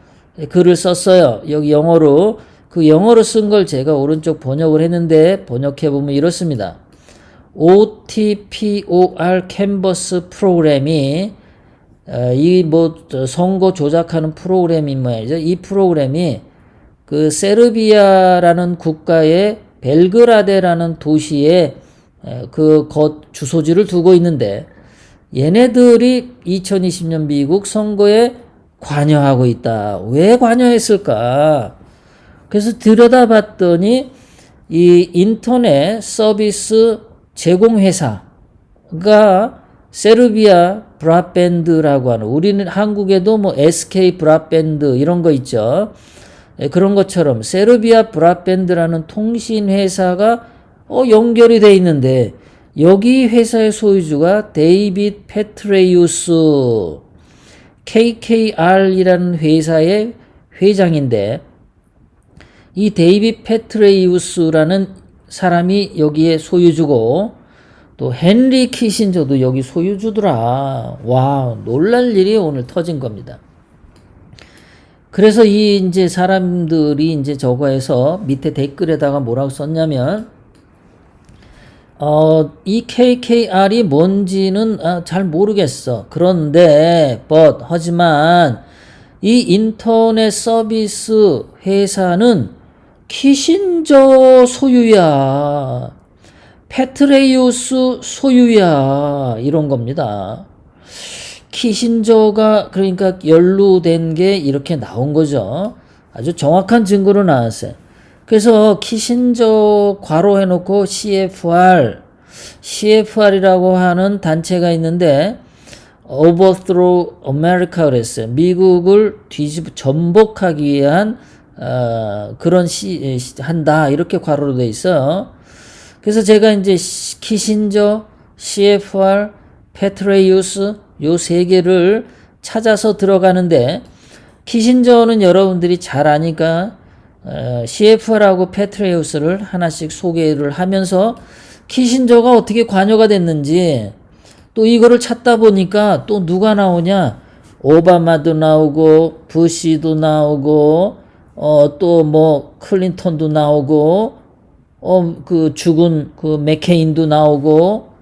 글을 썼어요. 여기 영어로 그 영어로 쓴 걸 제가 오른쪽 번역을 했는데 번역해 보면 이렇습니다. OTPOR 캔버스 프로그램이 이 뭐 선거 조작하는 프로그램인 모양이죠. 이 프로그램이 그 세르비아라는 국가의 벨그라데라는 도시에 그 주소지를 두고 있는데 얘네들이 2020년 미국 선거에 관여하고 있다. 왜 관여했을까? 그래서 들여다봤더니 이 인터넷 서비스 제공회사가 세르비아 브라밴드라고 하는 우리는 한국에도 뭐 SK 브라밴드 이런 거 있죠. 그런 것처럼 세르비아 브라밴드라는 통신회사가 연결이 돼 있는데 여기 회사의 소유주가 데이빗 페트레이우스 KKR이라는 회사의 회장인데 이 데이빗 페트레이우스라는 사람이 여기에 소유주고 또 헨리 키신저도 여기 소유주더라. 와, 놀랄 일이 오늘 터진 겁니다. 그래서 이 이제 사람들이 이제 저거에서 밑에 댓글에다가 뭐라고 썼냐면 이 KKR이 뭔지는 잘 모르겠어. 그런데 하지만 이 인터넷 서비스 회사는 키신저 소유야. 페트레이우스 소유야. 이런 겁니다. 키신저가 그러니까 연루된 게 이렇게 나온 거죠. 아주 정확한 증거로 나왔어요. 그래서 키신저 괄호해놓고 CFR이라고 하는 단체가 있는데 overthrow America 그랬어요. 미국을 전복하기 위한 그런 한다 이렇게 괄호로 돼 있어요. 그래서 제가 이제 키신저, CFR, 페트레이우스 요 세 개를 찾아서 들어가는데 키신저는 여러분들이 잘 아니까 CFR하고 페트레이우스를 하나씩 소개를 하면서 키신저가 어떻게 관여가 됐는지 또 이거를 찾다 보니까 또 누가 나오냐? 오바마도 나오고 부시도 나오고 또 뭐 클린턴도 나오고 그 죽은 그 맥케인도 나오고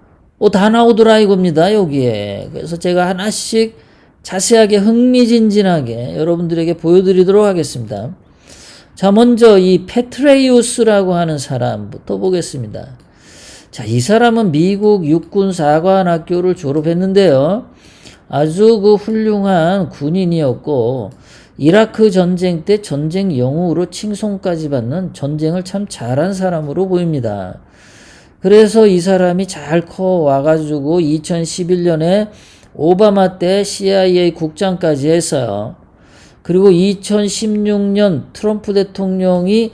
다 나오더라 이겁니다 여기에. 그래서 제가 하나씩 자세하게 흥미진진하게 여러분들에게 보여드리도록 하겠습니다. 자, 먼저 이 페트레이우스라고 하는 사람부터 보겠습니다. 자, 이 사람은 미국 육군 사관학교를 졸업했는데요. 아주 그 훌륭한 군인이었고 이라크 전쟁 때 전쟁 영웅으로 칭송까지 받는 전쟁을 참 잘한 사람으로 보입니다. 그래서 이 사람이 잘 커 와가지고 2011년에 오바마 때 CIA 국장까지 했어요. 그리고 2016년 트럼프 대통령이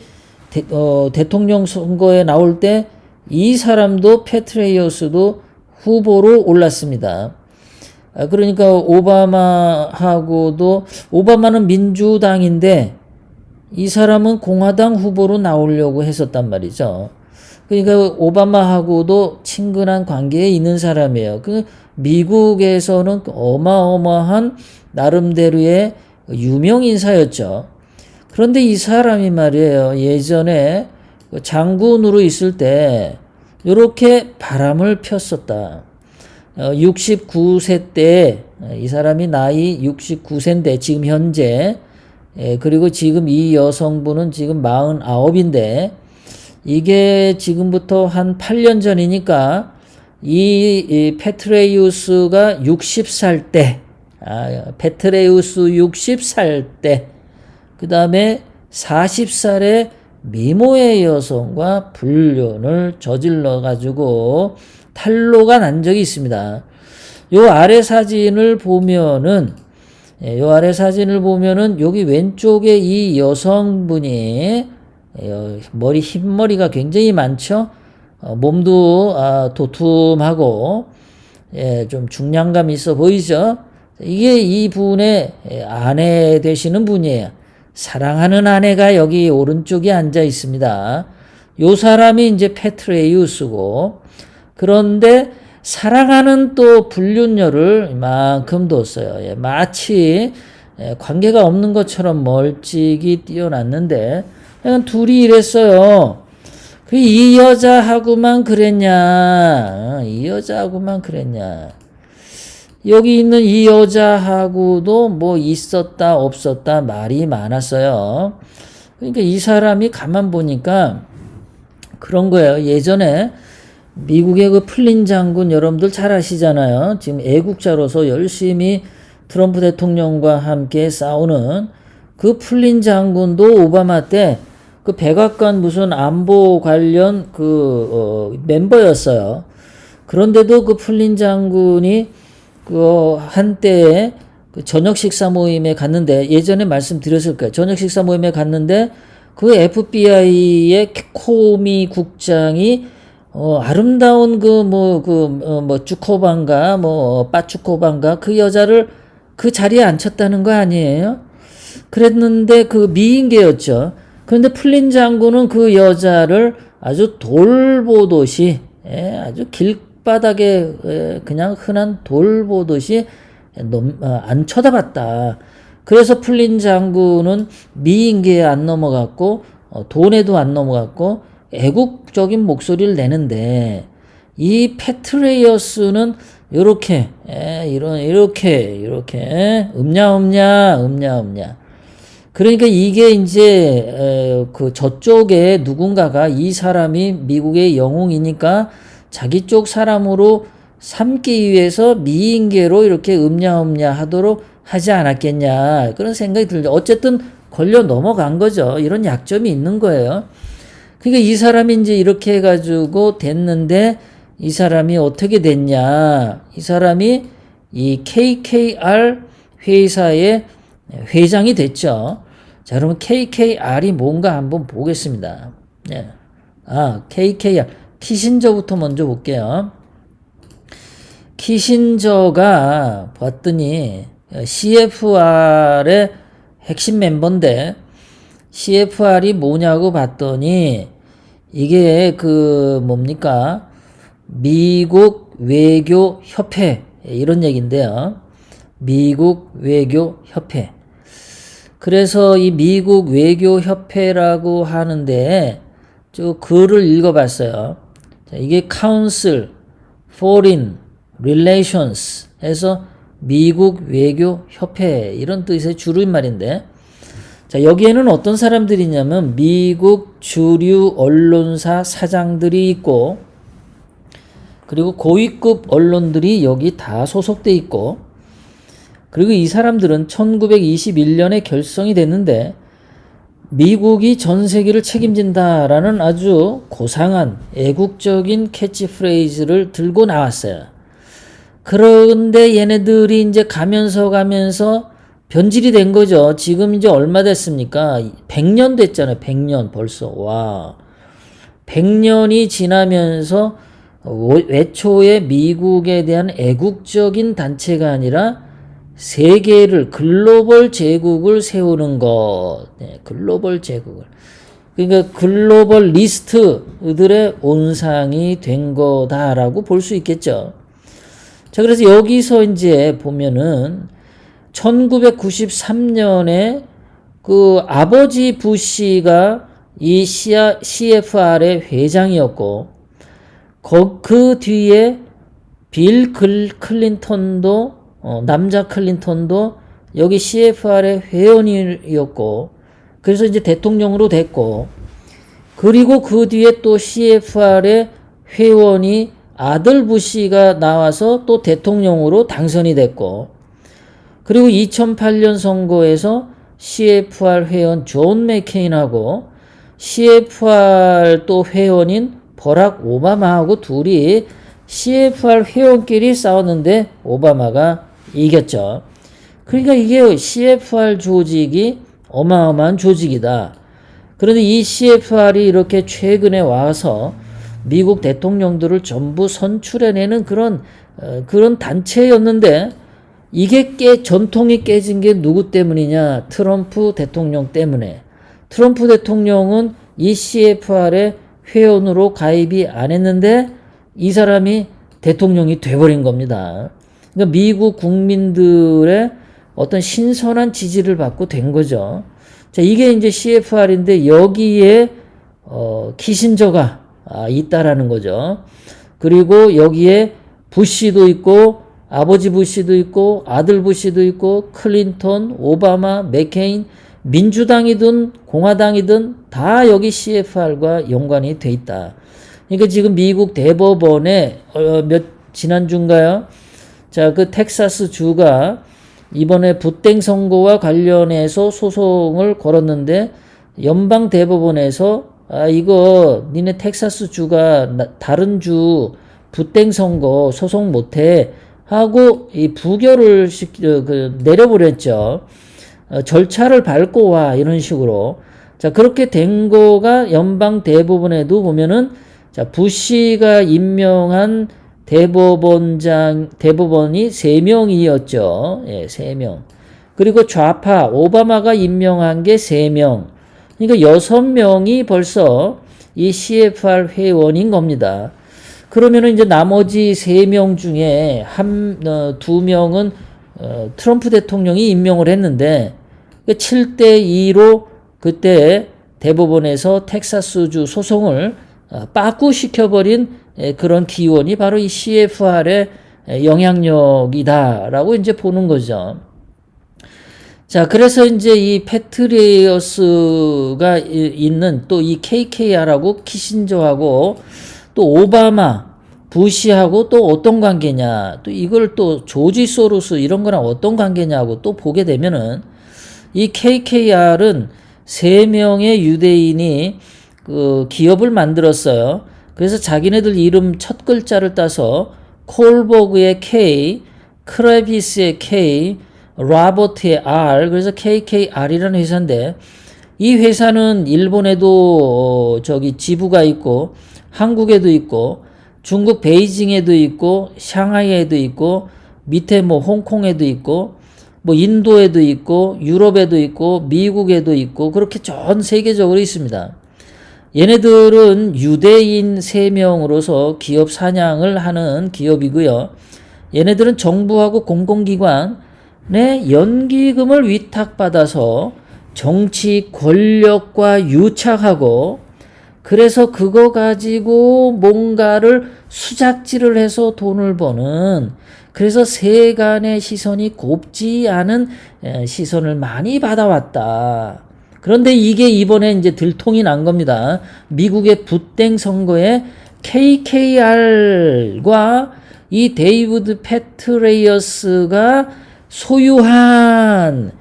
대통령 선거에 나올 때 이 사람도 페트레이우스도 후보로 올랐습니다. 그러니까 오바마는 민주당인데 이 사람은 공화당 후보로 나오려고 했었단 말이죠. 그러니까 오바마하고도 친근한 관계에 있는 사람이에요. 그 미국에서는 어마어마한 나름대로의 유명 인사였죠. 그런데 이 사람이 말이에요. 예전에 장군으로 있을 때 이렇게 바람을 폈었다. 69세 때 이 사람이 나이 69세인데 지금 현재 그리고 지금 이 여성분은 지금 49인데 이게 지금부터 한 8년 전이니까 이 페트레이우스가 60살 때 페트레이우스 60살 때 그 다음에 40살의 미모의 여성과 불륜을 저질러 가지고 탈로가 난 적이 있습니다. 요 아래 사진을 보면은 여기 왼쪽에 이 여성분이 흰머리가 굉장히 많죠. 몸도 도톰하고 좀 중량감 있어 보이죠. 이게 이분의 아내 되시는 분이에요. 사랑하는 아내가 여기 오른쪽에 앉아 있습니다. 요 사람이 이제 페트레이우스고, 그런데 사랑하는 또 불륜녀를 이만큼 뒀어요. 마치 관계가 없는 것처럼 멀찍이 띄어놨는데 그냥 둘이 이랬어요. 이 여자하고만 그랬냐? 여기 있는 이 여자하고도 뭐 있었다 없었다 말이 많았어요. 그러니까 이 사람이 가만 보니까 그런 거예요. 예전에 미국의 그 플린 장군 여러분들 잘 아시잖아요. 지금 애국자로서 열심히 트럼프 대통령과 함께 싸우는 그 플린 장군도 오바마 때 그 백악관 무슨 안보 관련 멤버였어요. 그런데도 그 플린 장군이 한때에 저녁 식사 모임에 갔는데, 예전에 말씀드렸을 거예요. 저녁 식사 모임에 갔는데 그 FBI의 코미 국장이 아름다운 쭈코반가 빠쭈코반가 그 여자를 그 자리에 앉혔다는 거 아니에요? 그랬는데 그 미인계였죠. 그런데 플린 장군은 그 여자를 아주 돌보듯이 아주 길바닥에 그냥 흔한 돌보듯이 안 쳐다봤다. 그래서 플린 장군은 미인계에 안 넘어갔고 돈에도 안 넘어갔고 애국적인 목소리를 내는데, 이 페트레이우스는 이렇게 음냐. 그러니까 이게 이제 저쪽에 누군가가 이 사람이 미국의 영웅이니까 자기 쪽 사람으로 삼기 위해서 미인계로 이렇게 음냐 하도록 하지 않았겠냐, 그런 생각이 들죠. 어쨌든 걸려 넘어간 거죠. 이런 약점이 있는 거예요. 그러니까 이 사람이 이제 이렇게 해가지고 됐는데, 이 사람이 어떻게 됐냐? 이 사람이 이 KKR 회사의 회장이 됐죠. 자, 그러면 KKR이 뭔가 한번 보겠습니다. 네. KKR. 키신저부터 먼저 볼게요. 키신저가 봤더니 CFR의 핵심 멤버인데, CFR이 뭐냐고 봤더니 이게 뭡니까? 미국 외교협회 이런 얘기인데요. 미국 외교협회. 그래서 이 미국 외교협회라고 하는데 저 글을 읽어봤어요. 자, 이게 Council Foreign Relations 해서 미국 외교협회 이런 뜻의 줄임말인데, 자, 여기에는 어떤 사람들이 있냐면 미국 주류 언론사 사장들이 있고, 그리고 고위급 언론들이 여기 다 소속돼 있고, 그리고 이 사람들은 1921년에 결성이 됐는데 미국이 전 세계를 책임진다라는 아주 고상한 애국적인 캐치프레이즈를 들고 나왔어요. 그런데 얘네들이 이제 가면서 변질이 된 거죠. 지금 이제 얼마 됐습니까? 100년 됐잖아요. 100년 벌써. 와. 100년이 지나면서 애초에 미국에 대한 애국적인 단체가 아니라 세계를 글로벌 제국을 세우는 것. 네, 글로벌 제국을. 그러니까 글로벌 리스트들의 온상이 된 거다라고 볼 수 있겠죠. 자, 그래서 여기서 이제 보면은 1993년에 그 아버지 부시가 이 CFR의 회장이었고, 그 뒤에 빌 클린턴도 남자 클린턴도 여기 CFR의 회원이었고, 그래서 이제 대통령으로 됐고, 그리고 그 뒤에 또 CFR의 회원이 아들 부시가 나와서 또 대통령으로 당선이 됐고, 그리고 2008년 선거에서 CFR 회원 존 맥케인하고 CFR 또 회원인 버락 오바마하고 둘이 CFR 회원끼리 싸웠는데 오바마가 이겼죠. 그러니까 이게 CFR 조직이 어마어마한 조직이다. 그런데 이 CFR이 이렇게 최근에 와서 미국 대통령들을 전부 선출해내는 그런 단체였는데, 이게 전통이 깨진 게 누구 때문이냐? 트럼프 대통령 때문에. 트럼프 대통령은 이 CFR에 회원으로 가입이 안 했는데 이 사람이 대통령이 돼버린 겁니다. 그러니까 미국 국민들의 어떤 신선한 지지를 받고 된 거죠. 자, 이게 이제 CFR인데 여기에 키신저가 있다라는 거죠. 그리고 여기에 부시도 있고, 아버지 부시도 있고, 아들 부시도 있고, 클린턴, 오바마, 맥케인, 민주당이든 공화당이든 다 여기 CFR과 연관이 돼 있다. 그러니까 지금 미국 대법원에 지난주인가요? 자, 그 텍사스 주가 이번에 부땡 선거와 관련해서 소송을 걸었는데 연방 대법원에서 이거 니네 텍사스 주가 다른 주 부땡 선거 소송 못해 하고 이 부결을 내려버렸죠. 절차를 밟고 와 이런 식으로. 자, 그렇게 된 거가 연방 대법원에도 보면은, 자, 부시가 임명한 대법원이 3명이었죠. 예, 3명. 그리고 좌파 오바마가 임명한 게 3명. 그러니까 6명이 벌써 이 CFR 회원인 겁니다. 그러면은 이제 나머지 3명 중에 2명은 트럼프 대통령이 임명을 했는데 7대2로 그때 대법원에서 텍사스주 소송을 빠꾸시켜버린 그런 기원이 바로 이 CFR의 영향력이다라고 이제 보는 거죠. 자, 그래서 이제 이 패트리어스가 있는 또 이 KKR하고 키신저하고 또 오바마, 부시하고 또 어떤 관계냐, 또 이걸 또 조지 소로스 이런 거랑 어떤 관계냐고 또 보게 되면은, 이 KKR은 3명의 유대인이 그 기업을 만들었어요. 그래서 자기네들 이름 첫 글자를 따서 콜버그의 K, 크레비스의 K, 로버트의 R, 그래서 KKR이라는 회사인데 이 회사는 일본에도 저기 지부가 있고 한국에도 있고 중국 베이징에도 있고 샹하이에도 있고 밑에 뭐 홍콩에도 있고 뭐 인도에도 있고 유럽에도 있고 미국에도 있고 그렇게 전 세계적으로 있습니다. 얘네들은 유대인 3명으로서 기업 사냥을 하는 기업이고요. 얘네들은 정부하고 공공기관에 연기금을 위탁받아서 정치 권력과 유착하고 그래서 그거 가지고 뭔가를 수작질을 해서 돈을 버는 그래서 세간의 시선이 곱지 않은 시선을 많이 받아왔다. 그런데 이게 이번에 이제 들통이 난 겁니다. 미국의 붓땡 선거에 KKR과 이 데이비드 페트레이어스가 소유한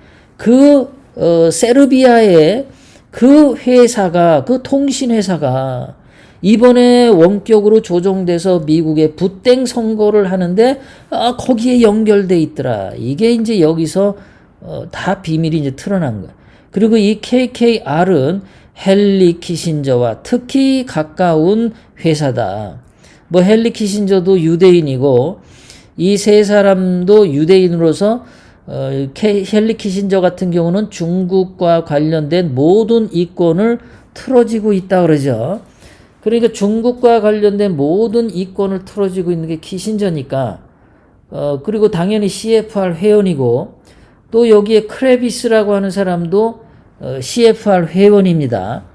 세르비아의 그 회사가, 그 통신회사가 이번에 원격으로 조종돼서 미국의 붓땡 선거를 하는데, 거기에 연결돼 있더라. 이게 이제 여기서, 다 비밀이 이제 드러난 거야. 그리고 이 KKR은 헨리 키신저와 특히 가까운 회사다. 뭐 헨리 키신저도 유대인이고, 이 세 사람도 유대인으로서 헨리 키신저 같은 경우는 중국과 관련된 모든 이권을 틀어지고 있다 그러죠. 그러니까 중국과 관련된 모든 이권을 틀어지고 있는 게 키신저니까 그리고 당연히 CFR 회원이고 또 여기에 크레비스라고 하는 사람도 CFR 회원입니다.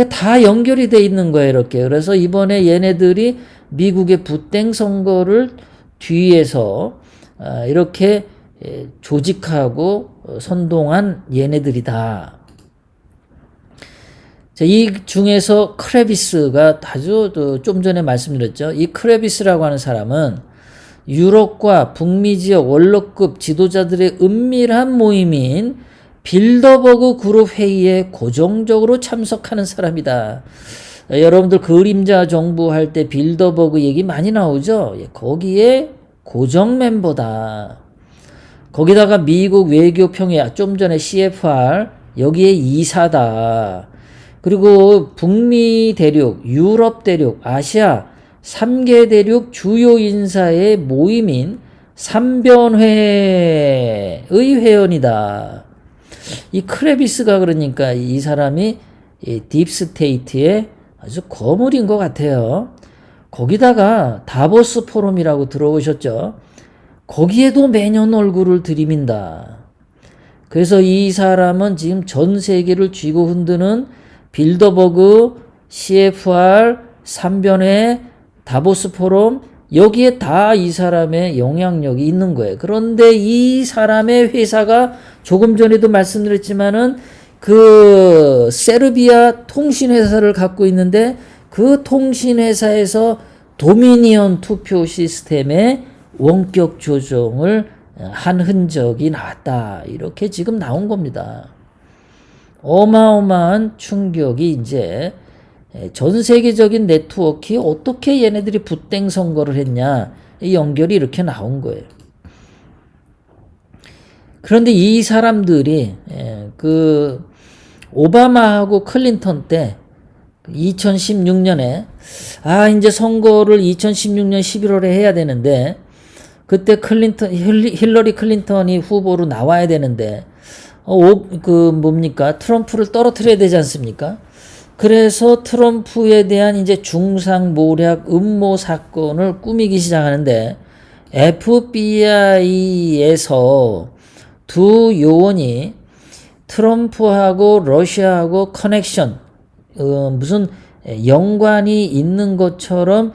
다 연결이 돼 있는 거예요, 이렇게. 그래서 이번에 얘네들이 미국의 붓땡 선거를 뒤에서 이렇게 조직하고 선동한 얘네들이다. 자, 이 중에서 크레비스가 아주 좀 전에 말씀드렸죠. 이 크레비스라고 하는 사람은 유럽과 북미 지역 원로급 지도자들의 은밀한 모임인 빌더버그 그룹 회의에 고정적으로 참석하는 사람이다. 여러분들 그림자 정부 할 때 빌더버그 얘기 많이 나오죠. 거기에 고정 멤버다. 거기다가 미국 외교평야 좀 전에 CFR 여기에 이사다. 그리고 북미 대륙, 유럽 대륙, 아시아 3개 대륙 주요 인사의 모임인 삼변회의 회원이다. 이 크레비스가 그러니까 이 사람이 딥스테이트의 아주 거물인 것 같아요. 거기다가 다보스 포럼이라고 들어오셨죠? 거기에도 매년 얼굴을 들이민다. 그래서 이 사람은 지금 전 세계를 쥐고 흔드는 빌더버그, CFR, 삼변회, 다보스 포럼 여기에 다 이 사람의 영향력이 있는 거예요. 그런데 이 사람의 회사가 조금 전에도 말씀드렸지만은 그 세르비아 통신회사를 갖고 있는데 그 통신회사에서 도미니언 투표 시스템의 원격 조정을 한 흔적이 나왔다. 이렇게 지금 나온 겁니다. 어마어마한 충격이 이제 전 세계적인 네트워크에 어떻게 얘네들이 붓땡 선거를 했냐. 이 연결이 이렇게 나온 거예요. 그런데 이 사람들이 그 오바마하고 클린턴 때 2016년에 이제 선거를 2016년 11월에 해야 되는데 그때 힐러리 클린턴이 후보로 나와야 되는데 트럼프를 떨어뜨려야 되지 않습니까? 그래서 트럼프에 대한 이제 중상모략 음모 사건을 꾸미기 시작하는데 FBI에서 두 요원이 트럼프하고 러시아하고 커넥션 무슨 연관이 있는 것처럼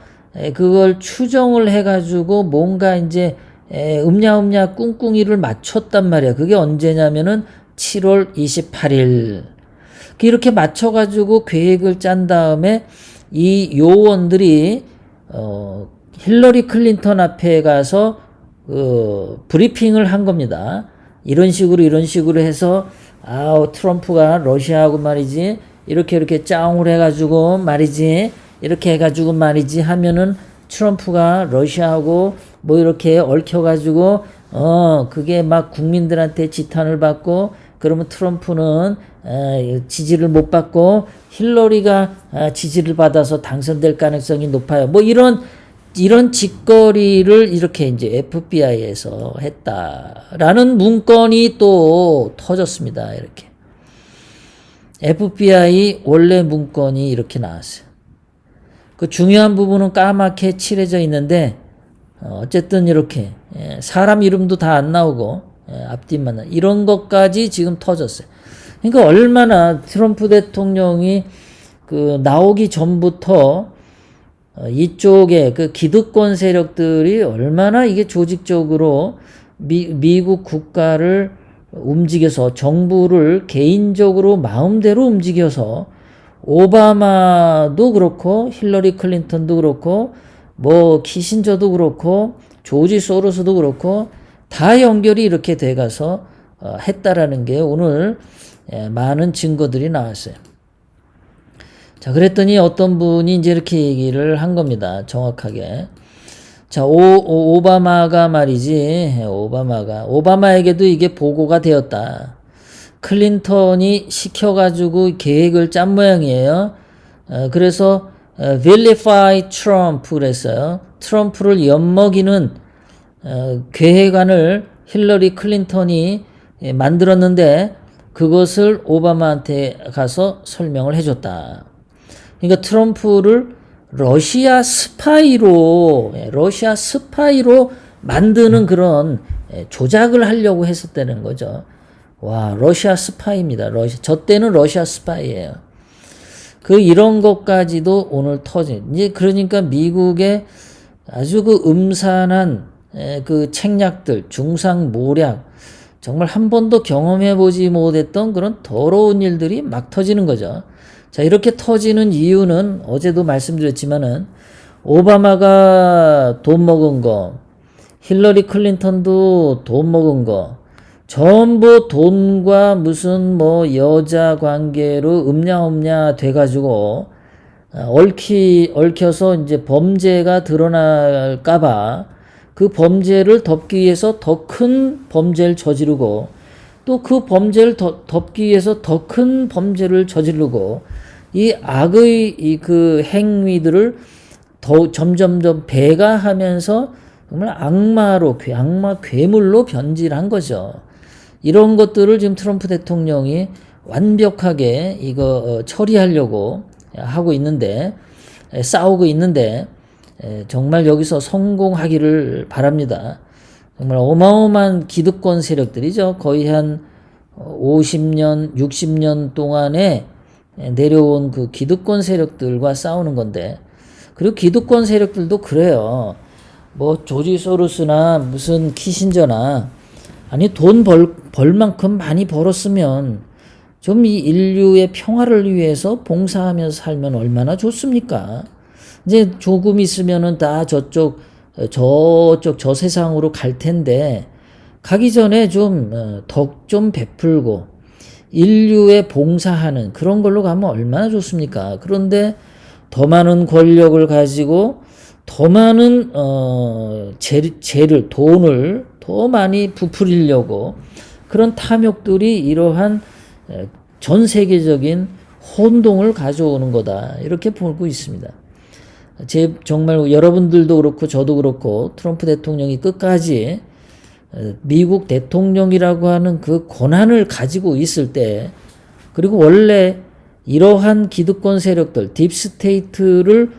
그걸 추정을 해가지고 뭔가 이제 음냐음냐 꿍꿍이를 맞췄단 말이야. 그게 언제냐면은 7월 28일. 이렇게 맞춰가지고 계획을 짠 다음에 이 요원들이 힐러리 클린턴 앞에 가서 브리핑을 한 겁니다. 이런 식으로 해서 트럼프가 러시아하고 말이지 이렇게 짜옹을 해가지고 말이지 이렇게 해가지고 말이지 하면은 트럼프가 러시아하고 뭐 이렇게 얽혀가지고 그게 막 국민들한테 지탄을 받고 그러면 트럼프는 지지를 못 받고 힐러리가 지지를 받아서 당선될 가능성이 높아요. 뭐 이런 짓거리를 이렇게 이제 FBI에서 했다라는 문건이 또 터졌습니다. 이렇게. FBI 원래 문건이 이렇게 나왔어요. 그 중요한 부분은 까맣게 칠해져 있는데 어쨌든 이렇게 사람 이름도 다 안 나오고 앞뒤만 이런 것까지 지금 터졌어요. 그러니까 얼마나 트럼프 대통령이 그 나오기 전부터 이쪽에 그 기득권 세력들이 얼마나 이게 조직적으로 미국 국가를 움직여서 정부를 개인적으로 마음대로 움직여서 오바마도 그렇고 힐러리 클린턴도 그렇고 뭐 키신저도 그렇고 조지 소로스도 그렇고 다 연결이 이렇게 돼가서 했다라는 게 오늘 많은 증거들이 나왔어요. 자, 그랬더니 어떤 분이 이제 이렇게 얘기를 한 겁니다. 정확하게. 자, 오바마가 말이지, 오바마에게도 이게 보고가 되었다. 클린턴이 시켜가지고 계획을 짠 모양이에요. 그래서 vilify Trump 그랬어요. 트럼프를 엿먹이는 계획안을 힐러리 클린턴이 만들었는데 그것을 오바마한테 가서 설명을 해줬다. 그러니까 트럼프를 러시아 스파이로 만드는 그런 조작을 하려고 했었다는 거죠. 와, 러시아 스파이입니다. 저 때는 러시아 스파이예요. 이런 것까지도 오늘 터진. 이제 그러니까 미국의 아주 그 음산한 그 책략들, 중상모략, 정말 한 번도 경험해보지 못했던 그런 더러운 일들이 막 터지는 거죠. 자, 이렇게 터지는 이유는 어제도 말씀드렸지만은 오바마가 돈 먹은 거, 힐러리 클린턴도 돈 먹은 거, 전부 돈과 무슨 뭐 여자 관계로 음냐음냐 돼가지고 얽혀서 이제 범죄가 드러날까봐 그 범죄를 덮기 위해서 더 큰 범죄를 저지르고 또 그 범죄를 덮기 위해서 더 큰 범죄를 저지르고 이 악의 그 행위들을 더 점점점 배가하면서 정말 악마 괴물로 변질한 거죠. 이런 것들을 지금 트럼프 대통령이 완벽하게 이거 처리하려고 하고 있는데 싸우고 있는데 정말 여기서 성공하기를 바랍니다. 정말 어마어마한 기득권 세력들이죠. 거의 한 50년, 60년 동안에 내려온 그 기득권 세력들과 싸우는 건데 그리고 기득권 세력들도 그래요. 뭐 조지 소로스나 무슨 키신저나 아니 돈 벌 만큼 많이 벌었으면 좀 이 인류의 평화를 위해서 봉사하면서 살면 얼마나 좋습니까? 이제 조금 있으면은 다 저쪽 저 세상으로 갈 텐데 가기 전에 좀 덕 좀 베풀고 인류에 봉사하는 그런 걸로 가면 얼마나 좋습니까? 그런데 더 많은 권력을 가지고 더 많은 돈을 더 많이 부풀리려고 그런 탐욕들이 이러한 전 세계적인 혼동을 가져오는 거다. 이렇게 보고 있습니다. 정말 여러분들도 그렇고 저도 그렇고 트럼프 대통령이 끝까지 미국 대통령이라고 하는 그 권한을 가지고 있을 때 그리고 원래 이러한 기득권 세력들 딥스테이트를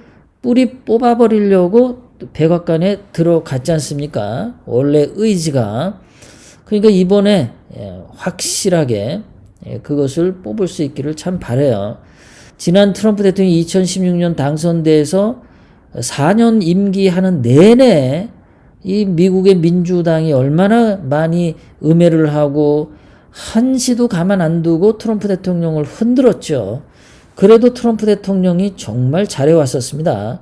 뿌리 뽑아버리려고 백악관에 들어갔지 않습니까? 원래 의지가. 그러니까 이번에 확실하게 그것을 뽑을 수 있기를 참 바라요. 지난 트럼프 대통령이 2016년 당선돼서 4년 임기하는 내내 이 미국의 민주당이 얼마나 많이 음해를 하고 한시도 가만 안 두고 트럼프 대통령을 흔들었죠. 그래도 트럼프 대통령이 정말 잘해왔었습니다.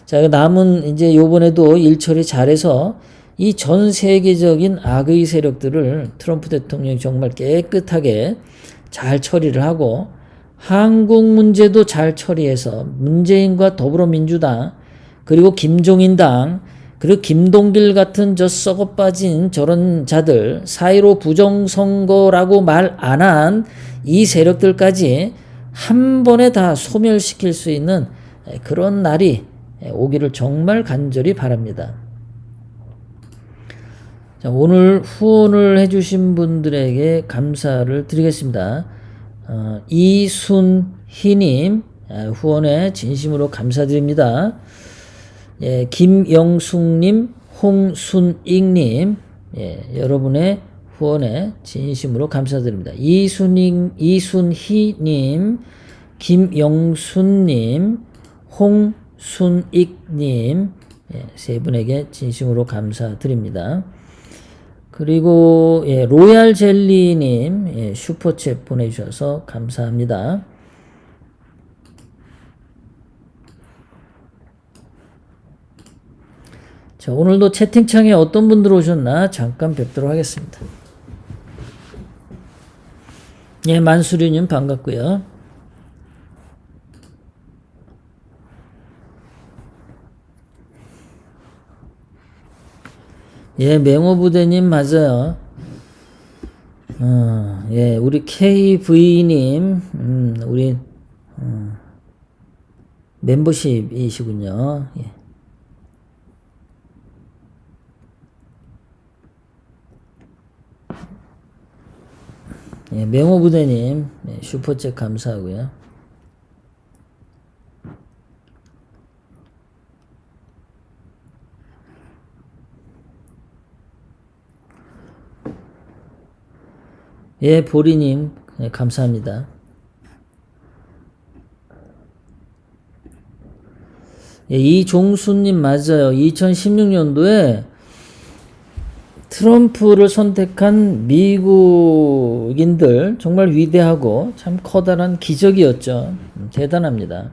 자, 남은 이제 요번에도 일처리 잘해서 이 전 세계적인 악의 세력들을 트럼프 대통령이 정말 깨끗하게 잘 처리를 하고 한국 문제도 잘 처리해서 문재인과 더불어민주당 그리고 김종인당, 그리고 김동길 같은 저 썩어 빠진 저런 자들, 4.15 부정선거라고 말 안 한 이 세력들까지 한 번에 다 소멸시킬 수 있는 그런 날이 오기를 정말 간절히 바랍니다. 자, 오늘 후원을 해주신 분들에게 감사를 드리겠습니다. 이순희님 후원에 진심으로 감사드립니다. 예, 김영숙님, 홍순익님, 예, 여러분의 후원에 진심으로 감사드립니다. 이순희님, 김영순님, 홍순익님, 예, 세 분에게 진심으로 감사드립니다. 그리고 예, 로얄 젤리님 예, 슈퍼챗 보내주셔서 감사합니다. 자, 오늘도 채팅창에 어떤 분들 오셨나 잠깐 뵙도록 하겠습니다. 예, 만수리님 반갑고요. 예, 맹호부대님 맞아요. 예, 우리 KV님, 우리 멤버십이시군요. 예. 예, 맹호부대님 예, 슈퍼챗 감사하고요. 예, 보리님 예, 감사합니다. 예, 이종수님 맞아요. 2016년도에 트럼프를 선택한 미국인들 정말 위대하고 참 커다란 기적이었죠. 대단합니다.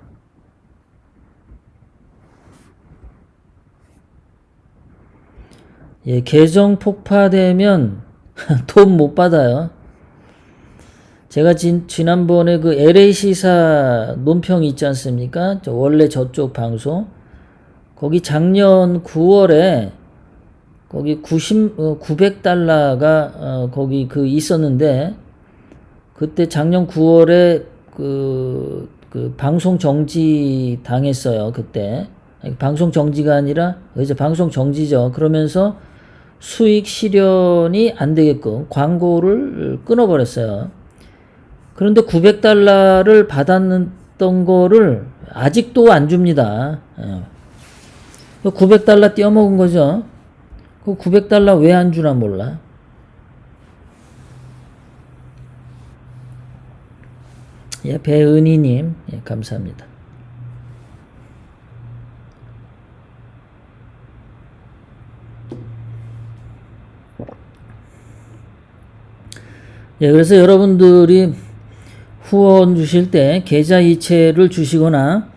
예, 계정 폭파되면 돈 못 받아요. 제가 지난번에 그 LA 시사 논평 있지 않습니까? 원래 저쪽 방송. 거기 작년 9월에 거기 900달러가 거기 그 있었는데 그때 작년 9월에 그 방송 정지 당했어요. 그때 방송 정지가 아니라 이제 방송 정지죠. 그러면서 수익 실현이 안 되게끔 광고를 끊어버렸어요. 그런데 900달러를 받았던 거를 아직도 안 줍니다. 900달러 떼어먹은 거죠. 그 900달러 왜 안 주나 몰라. 예, 배은희님, 예, 감사합니다. 예, 그래서 여러분들이 후원 주실 때 계좌 이체를 주시거나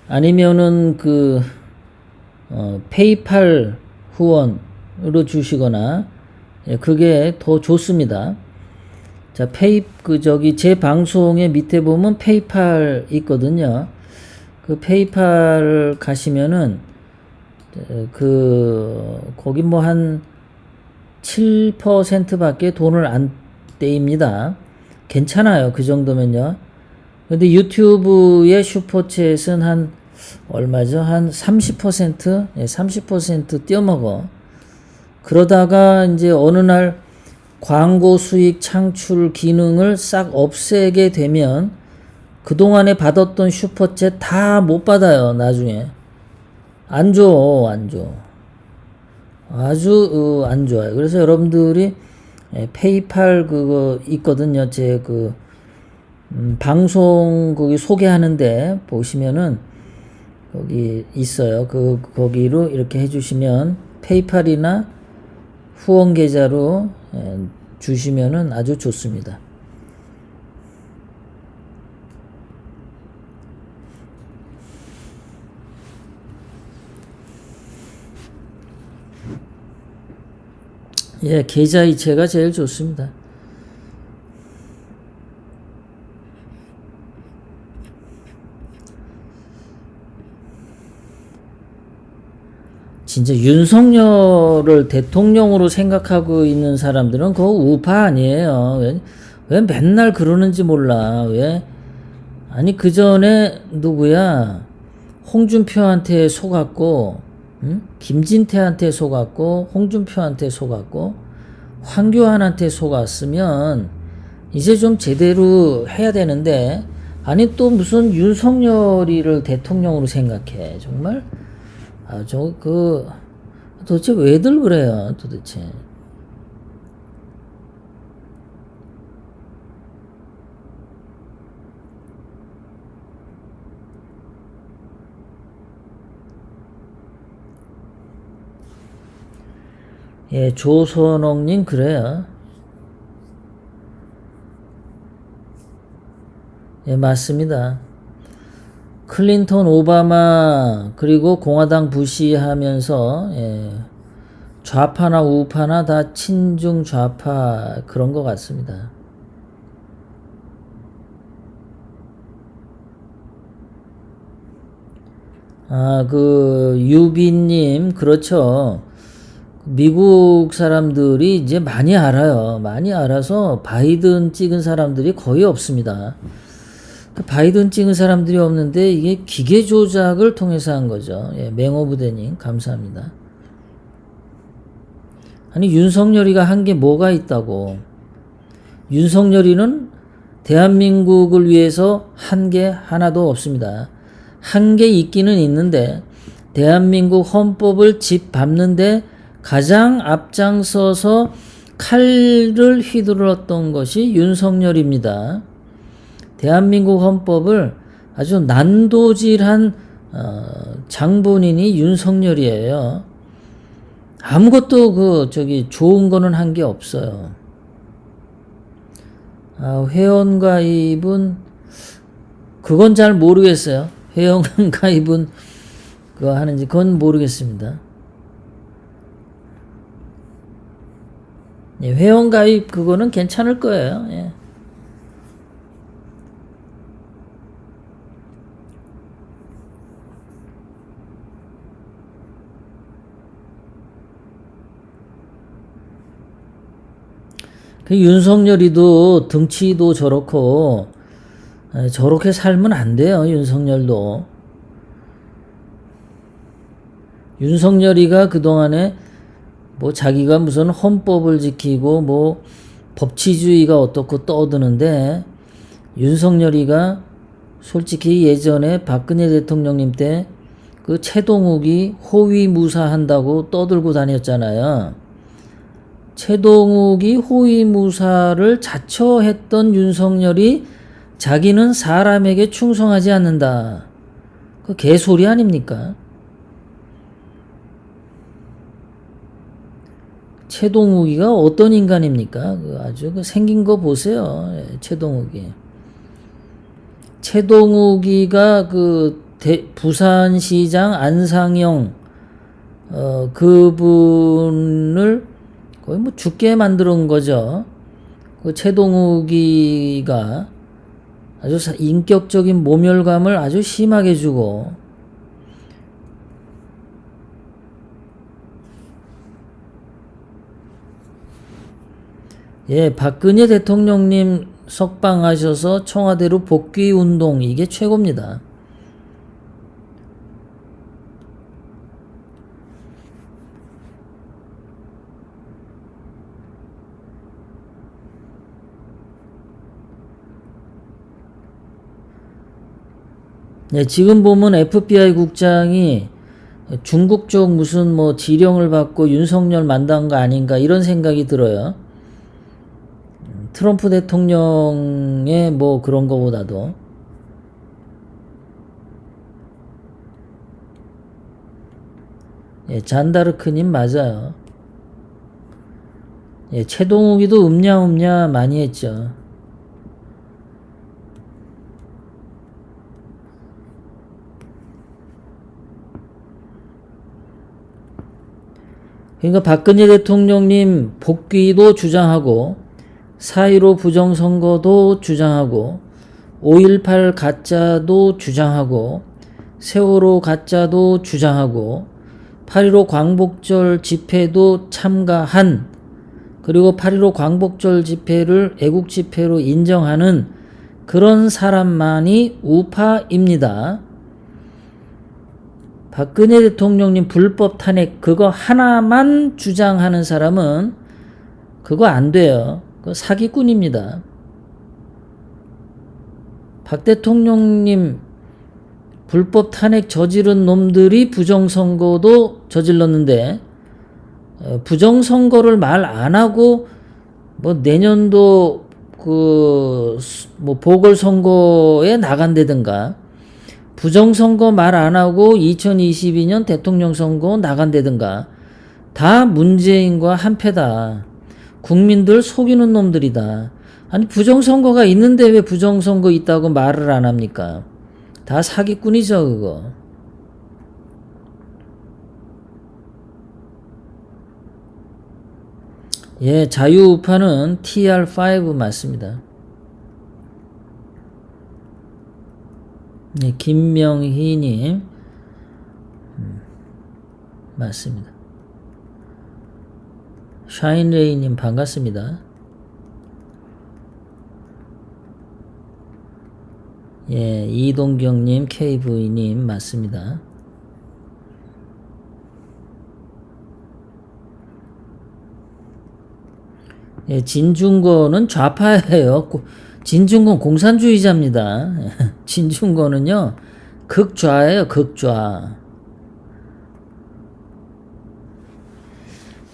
아니면은 페이팔 후원으로 주시거나 예, 그게 더 좋습니다. 자, 제 방송의 밑에 보면 페이팔 있거든요. 그 페이팔 가시면은 거기 뭐 한 7%밖에 돈을 안 떼입니다. 괜찮아요. 그 정도면요. 근데 유튜브의 슈퍼챗은 한 얼마죠? 한 30%? 예, 30% 떼어먹어. 그러다가 이제 어느 날 광고 수익 창출 기능을 싹 없애게 되면 그동안에 받았던 슈퍼챗 다 못 받아요. 나중에. 안 줘. 아주 안 좋아요. 그래서 여러분들이 페이팔 그거 있거든요. 제 방송 거기 소개하는데 보시면은 거기 있어요. 거기로 이렇게 해주시면 페이팔이나 후원 계좌로 주시면은 아주 좋습니다. 예, 계좌 이체가 제일 좋습니다. 진짜 윤석열을 대통령으로 생각하고 있는 사람들은 그거 우파 아니에요. 왜 맨날 그러는지 몰라. 왜? 아니, 그 전에 누구야? 홍준표한테 속았고, 응? 김진태한테 속았고, 홍준표한테 속았고, 황교안한테 속았으면 이제 좀 제대로 해야 되는데, 아니 또 무슨 윤석열이를 대통령으로 생각해. 정말 도대체 왜들 그래요 도대체. 예, 조선옥님 그래요. 예, 맞습니다. 클린턴, 오바마, 그리고 공화당 부시 하면서, 예, 좌파나 우파나 다 친중 좌파 그런 것 같습니다. 유비님, 그렇죠. 미국 사람들이 이제 많이 알아요. 많이 알아서 바이든 찍은 사람들이 거의 없습니다. 바이든 찍은 사람들이 없는데 이게 기계 조작을 통해서 한 거죠. 예, 맹호부대님 감사합니다. 아니 윤석열이가 한 게 뭐가 있다고. 윤석열이는 대한민국을 위해서 한 게 하나도 없습니다. 한 게 있기는 있는데 대한민국 헌법을 짓밟는데 가장 앞장서서 칼을 휘둘렀던 것이 윤석열입니다. 대한민국 헌법을 아주 난도질한 장본인이 윤석열이에요. 아무것도 좋은 거는 한 게 없어요. 회원가입은 그건 잘 모르겠어요. 회원가입은 그거 하는지 그건 모르겠습니다. 예, 회원가입 그거는 괜찮을 거예요. 예. 그 윤석열이도 등치도 저렇고 저렇게 살면 안 돼요. 윤석열도. 윤석열이가 그동안에 뭐 자기가 무슨 헌법을 지키고 뭐 법치주의가 어떻고 떠드는데 윤석열이가 솔직히 예전에 박근혜 대통령님 때 그 최동욱이 호위무사한다고 떠들고 다녔잖아요. 최동욱이 호위무사를 자처했던 윤석열이 자기는 사람에게 충성하지 않는다. 그 개소리 아닙니까? 최동욱이가 어떤 인간입니까? 아주 생긴 거 보세요. 최동욱이. 최동욱이가 부산시장 안상영 그분을 거의 뭐 죽게 만드는 거죠. 그 최동욱이가 아주 인격적인 모멸감을 아주 심하게 주고, 예, 박근혜 대통령님 석방하셔서 청와대로 복귀 운동 이게 최고입니다. 네, 지금 보면 FBI 국장이 중국 쪽 무슨 뭐 지령을 받고 윤석열 만난 거 아닌가 이런 생각이 들어요. 트럼프 대통령의 뭐 그런 거보다도. 예, 잔다르크님 맞아요. 예, 최동욱이도 음냐음냐 많이 했죠. 그러니까 박근혜 대통령님 복귀도 주장하고 4.15 부정선거도 주장하고 5.18 가짜도 주장하고 세월호 가짜도 주장하고 8.15 광복절 집회도 참가한, 그리고 8.15 광복절 집회를 애국 집회로 인정하는 그런 사람만이 우파입니다. 박근혜 대통령님 불법 탄핵 그거 하나만 주장하는 사람은 그거 안 돼요. 그거 사기꾼입니다. 박 대통령님 불법 탄핵 저지른 놈들이 부정선거도 저질렀는데 부정선거를 말 안 하고 뭐 내년도 뭐 보궐선거에 나간다든가 부정선거 말 안 하고 2022년 대통령 선거 나간다든가 다 문재인과 한패다. 국민들 속이는 놈들이다. 아니 부정선거가 있는데 왜 부정선거 있다고 말을 안 합니까? 다 사기꾼이죠 그거. 예, 자유우파는 TR5 맞습니다. 네, 김명희님 맞습니다. 샤인레이님 반갑습니다. 예, 이동경님 KV님 맞습니다. 예, 진중권은 좌파예요. 진중권 공산주의자입니다. 진중권은요 극좌예요. 극좌.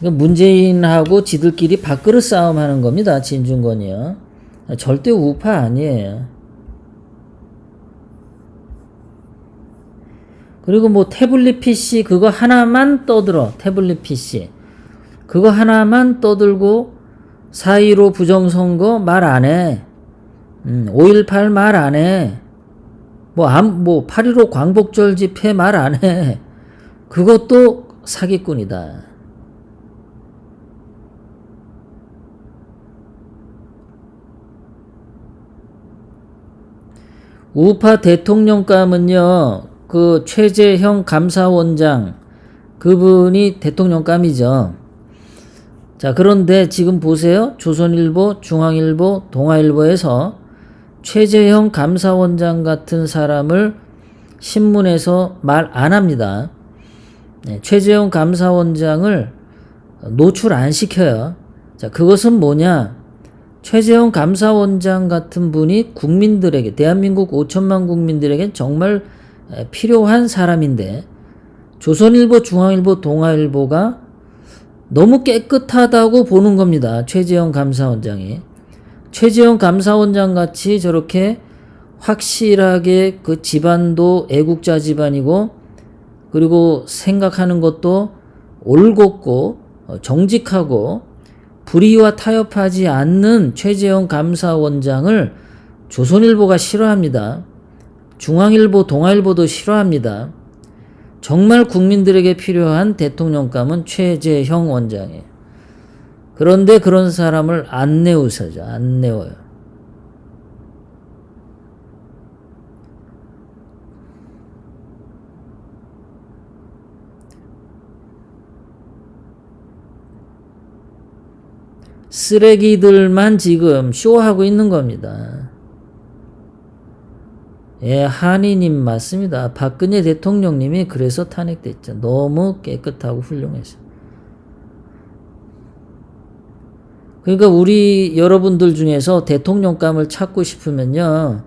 문재인하고 지들끼리 밥그릇 싸움하는 겁니다. 진중권이요. 절대 우파 아니에요. 그리고 뭐 태블릿 PC 그거 하나만 떠들어. 태블릿 PC 그거 하나만 떠들고 4.15 부정선거 말 안 해. 5.18 말 안 해. 뭐 8.15 광복절 집회 말 안 해. 그것도 사기꾼이다. 우파 대통령감은요, 그 최재형 감사원장, 그분이 대통령감이죠. 자, 그런데 지금 보세요. 조선일보, 중앙일보, 동아일보에서 최재형 감사원장 같은 사람을 신문에서 말 안 합니다. 네, 최재형 감사원장을 노출 안 시켜요. 자, 그것은 뭐냐? 최재형 감사원장 같은 분이 국민들에게, 대한민국 5천만 국민들에게 정말 필요한 사람인데 조선일보, 중앙일보, 동아일보가 너무 깨끗하다고 보는 겁니다. 최재형 감사원장이. 최재형 감사원장 같이 저렇게 확실하게 그 집안도 애국자 집안이고 그리고 생각하는 것도 올곧고 정직하고 불의와 타협하지 않는 최재형 감사원장을 조선일보가 싫어합니다. 중앙일보, 동아일보도 싫어합니다. 정말 국민들에게 필요한 대통령감은 최재형 원장이에요. 그런데 그런 사람을 안 내우셔죠. 안 내워요. 쓰레기들만 지금 쇼하고 있는 겁니다. 예, 한이님 맞습니다. 박근혜 대통령님이 그래서 탄핵됐죠. 너무 깨끗하고 훌륭해서. 그러니까 우리 여러분들 중에서 대통령감을 찾고 싶으면요.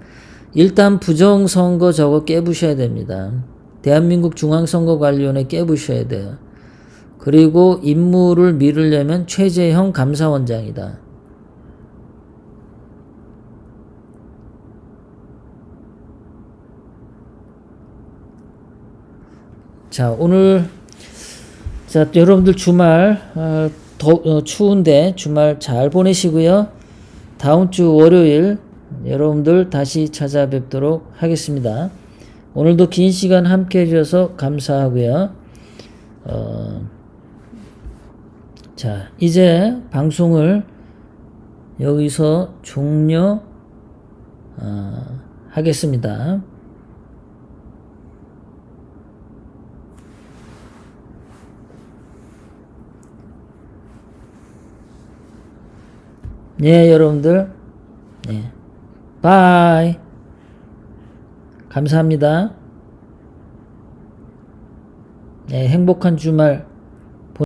일단 부정선거 저거 깨부셔야 됩니다. 대한민국 중앙선거관리위원회 깨부셔야 돼요. 그리고 임무를 미루려면 최재형 감사원장이다. 자, 오늘 여러분들 주말 추운데 주말 잘 보내시고요. 다음 주 월요일 여러분들 다시 찾아뵙도록 하겠습니다. 오늘도 긴 시간 함께 해주셔서 감사하고요. 자, 이제 방송을 여기서 종료하겠습니다. 네, 여러분들. 네. 바이. 감사합니다. 네, 행복한 주말